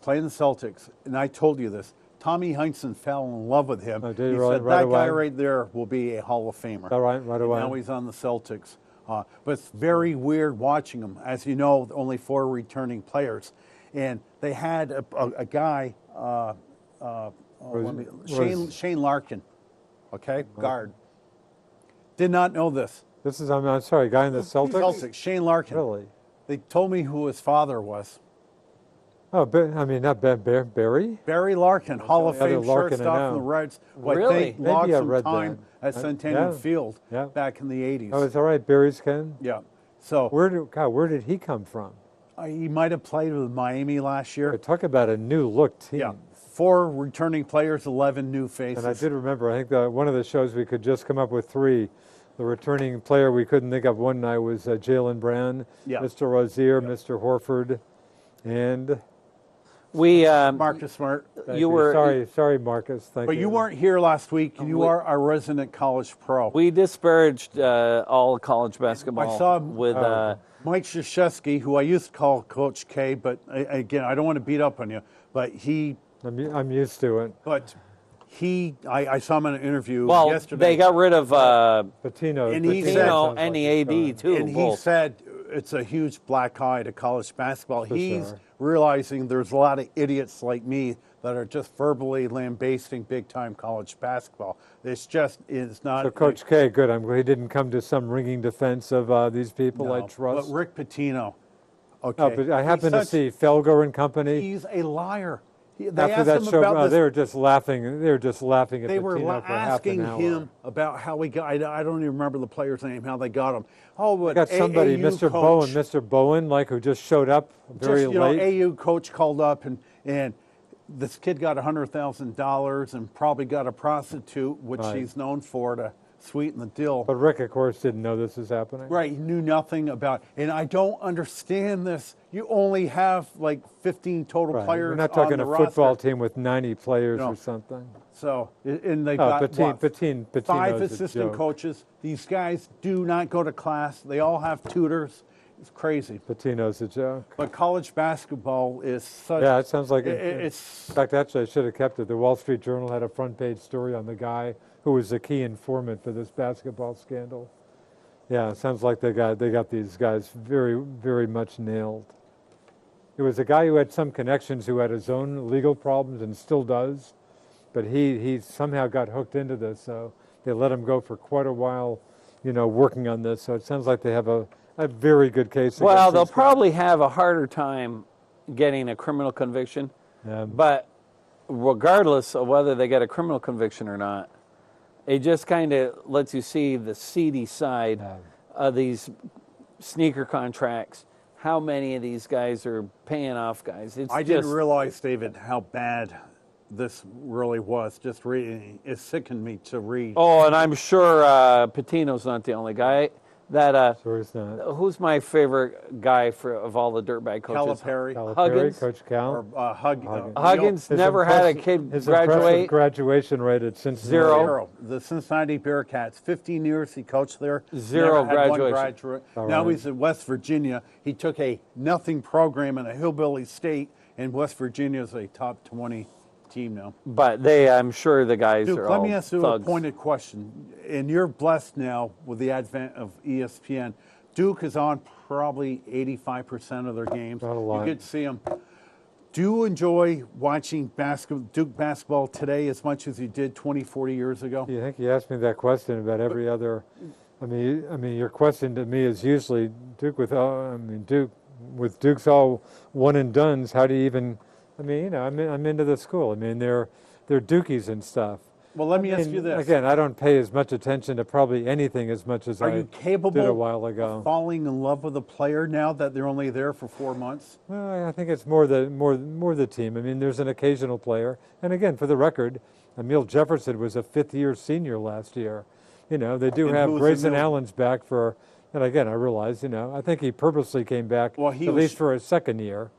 playing the Celtics, and I told you this. Tommy Heinsohn fell in love with him. Oh, did he He really? said Right that guy away? right there will be a Hall of Famer. All right, right And away. now he's on the Celtics. But it's very weird watching him. As you know, only 4 returning players. And they had a guy, Shane Larkin, okay, guard. Did not know this. This is I'm sorry, guy in the Celtics. Shane Larkin. Really? They told me who his father was. Oh, not Barry. Barry Larkin, Hall of the other Fame Larkin I shortstop know. from the Reds. Really? They logged Maybe I some read time that. at Centennial Yeah. Field Yeah. back in the 80s. Oh, it's all right. Barry's Ken. Yeah. So Where did he come from? he might have played with Miami last year. Talk about a new look team. Yeah. 4 returning players, 11 new faces. And I did remember, I think one of the shows we could just come up with 3. The returning player we couldn't think of one night was Jalen Brown, Yeah. Mr. Rozier, Mr. Horford, and We, Marcus Smart. thank You were- sorry, Marcus. Thank But you. you weren't here last week. You are our resident college pro. we disparaged all college basketball I saw with Mike Krzyzewski, who I used to call Coach K, but again, I don't want to beat up on you, but I'm used to it. I saw him in an interview well, yesterday. they got rid of Patino. And he Patino said- Pino sounds and the like a AD too. And he both. said it's a huge black eye to college basketball. For He's sure. realizing there's a lot of idiots like me that are just verbally lambasting big-time college basketball. It's not. So Coach K, good. I'm glad he didn't come to some ringing defense of these people I No, trust. But Rick Pitino, okay. No, but I happened to He's see Felger and company. He's a liar. They After asked that him show, about this. they were just laughing. They were just laughing at They were Pitino for half asking an hour. him about how he got. I don't even remember the player's name. How they got him. Oh, but Got somebody, AAU Mr. coach, Mr. Bowen, like who just showed up very just, late. AU coach called up and this kid got $100,000 and probably got a prostitute, which Right. he's known for, to sweeten the deal. But Rick, of course, didn't know this was happening. Right, he knew nothing about, and I don't understand this. You only have like 15 total Right. players We're not on talking the a football roster. team with 90 players No. or something. So, and they've Oh, got Patino's what, 5 a assistant joke. coaches. These guys do not go to class. They all have tutors. It's crazy. Patino's a joke. But college basketball is such. Yeah, it sounds like it's. In fact, actually, I should have kept it. The Wall Street Journal had a front-page story on the guy who was the key informant for this basketball scandal. Yeah, it sounds like they got these guys very, very much nailed. It was a guy who had some connections, who had his own legal problems and still does, but he somehow got hooked into this. So they let him go for quite a while, working on this. So it sounds like they have a very good case. Well, against they'll this guy. probably have a harder time getting a criminal conviction, but regardless of whether they get a criminal conviction or not, it just kind of lets you see the seedy side of these sneaker contracts. How many of these guys are paying off guys? I didn't realize, David, how bad this really was. Just reading, it sickened me to read. Oh, and I'm sure Patino's not the only guy. That Sure it's not. who's my favorite guy of all the dirtbag coaches? Calipari. Huggins? Coach Cal. Or Huggins never had a kid His graduate. impressive graduation rate at Cincinnati. Zero. The Cincinnati Bearcats, 15 years he coached there. Zero Never had one graduation. graduate. All Now right. he's at West Virginia. He took a nothing program in a hillbilly state, and West Virginia is a top 20 team now. But I'm sure the guys Duke, are let all me ask you thugs. a pointed question. And you're blessed now with the advent of ESPN. Duke is on probably 85% of their games. Not a lot. You get to see them. Do you enjoy watching Duke basketball today as much as you did 20, 40 years ago? You think you asked me that question about every other. I mean, your question to me is usually Duke with Duke's all one and dones. How do you even? I mean, I'm into the school. I mean, they're Dukies and stuff. Well, let me ask And you this. again, I don't pay as much attention to probably anything as much as Are I you capable did a while of ago. falling in love with a player now that they're only there for 4 months? Well, I think it's more the team. I mean, there's an occasional player, and again, for the record, Emil Jefferson was a fifth-year senior last year. They do And have who's Grayson Emil? Allen's back for, and again, I realize, I think he purposely came back Well, he at was- least for his second year.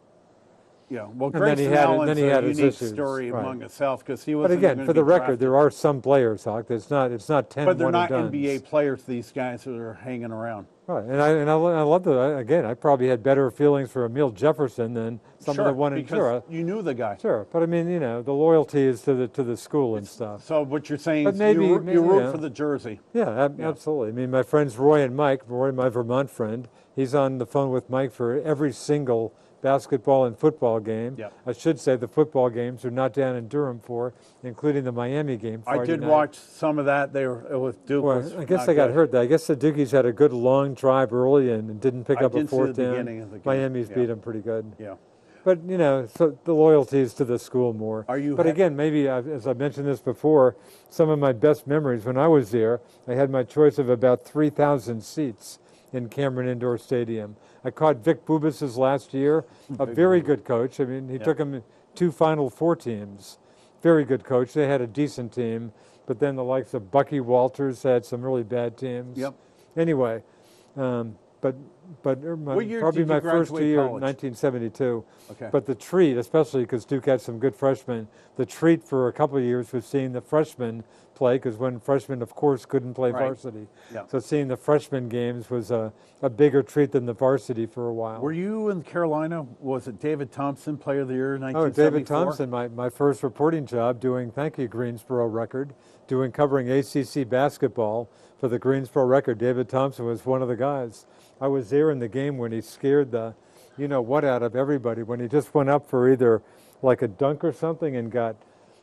Yeah. Well, And then he Grayson had- Allen's then he a had his unique issues, story right. among itself because he But wasn't again, gonna for the be record, drafted. there are some players, Hawk. It's not 10 But they're one not and NBA dones. players, these guys that are hanging around. Right, and I love again, I probably had better feelings for Emil Jefferson than some Sure, of the one and because you knew the guy. Sure, but I mean, the loyalty is to the school and stuff. So what you're saying But is maybe- you root yeah. for the jersey. Yeah, absolutely. I mean, my friends Roy and Mike, Roy, my Vermont friend, he's on the phone with Mike for every single basketball and football game. Yep. I should say the football games are not down in Durham for, including the Miami game I Friday did night. watch some of that. They were with Duke. Well, was I guess not they got good. hurt. I guess the Dukies had a good long drive early and didn't pick I up a did see the fourth down. beginning of the game, Miami's yeah. beat them pretty good. Yeah. But, so the loyalty is to the school more. Are you But ha- again, maybe, as I mentioned this before, some of my best memories when I was there, I had my choice of about 3,000 seats in Cameron Indoor Stadium. I caught Vic Bubas's last year, a very good coach. I mean, he took him 2 Final Four teams. Very good coach. They had a decent team. But then the likes of Bucky Walters had some really bad teams. Yep. Anyway, but What year probably did my you first graduate year, college? 1972. Okay. But the treat, especially because Duke had some good freshmen, the treat for a couple of years was seeing the freshmen play, because when freshmen, of course, couldn't play Right. varsity. Yeah. So seeing the freshman games was a bigger treat than the varsity for a while. Were you in Carolina? Was it David Thompson, Player of the Year, Oh, 1974? David Thompson, my first reporting job doing, thank you, Greensboro Record, covering ACC basketball for the Greensboro Record. David Thompson was one of the guys. I was there in the game when he scared the what out of everybody, when he just went up for either like a dunk or something and got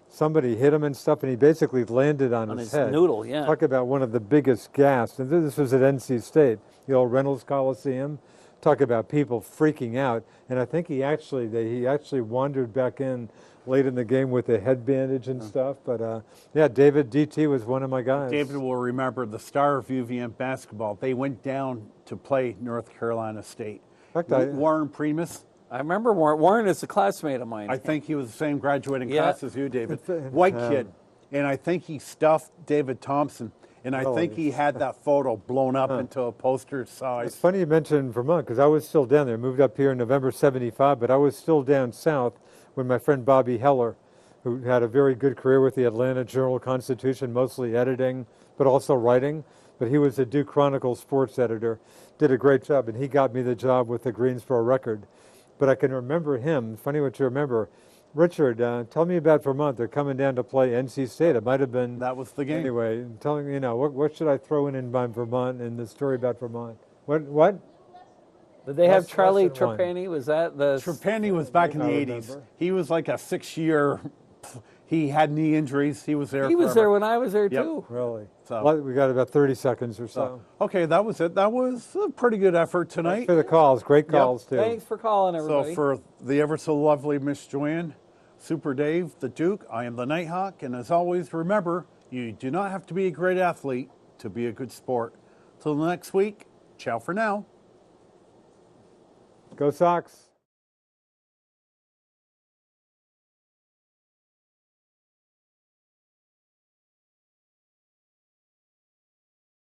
somebody hit him and stuff, and he basically landed on his head. noodle, yeah. Talk about one of the biggest gasps. And this was at NC State, the old Reynolds Coliseum. Talk about people freaking out. And I think he actually wandered back in late in the game with a head bandage and stuff. But David DT was one of my guys. David will remember the star of UVM basketball. They went down to play North Carolina State. In fact, Warren Primus, I remember Warren is a classmate of mine. I think he was the same graduating Yeah. class as you, David. White kid. And I think he stuffed David Thompson. And I think he had that photo blown up into a poster It's size. funny you mentioned Vermont, because I was still down there. Moved up here in November '75, but I was still down south when my friend Bobby Heller, who had a very good career with the Atlanta Journal-Constitution, mostly editing, but also writing. But he was a Duke Chronicle sports editor, did a great job, and he got me the job with the Greensboro Record. But I can remember him. Funny what you remember. Richard, tell me about Vermont. They're coming down to play NC State. It might have been. That was the game. Anyway, tell me, what should I throw in by Vermont in the story about Vermont? What? Did they have Less Charlie than one. Trapani? Was that the? Trapani was back in the I 80s. remember. He was like a 6-year. He had knee injuries. He was there. He was forever. there when I was there Yep. too. Really? So- Well, we got about 30 seconds or so. Okay, that was it. That was a pretty good effort tonight. For the calls, great calls too. Thanks for calling, everybody. So for the ever so lovely Miss Joanne, Super Dave, the Duke, I am the Nighthawk, and as always, remember, you do not have to be a great athlete to be a good sport. Till next week, ciao for now. Go Sox.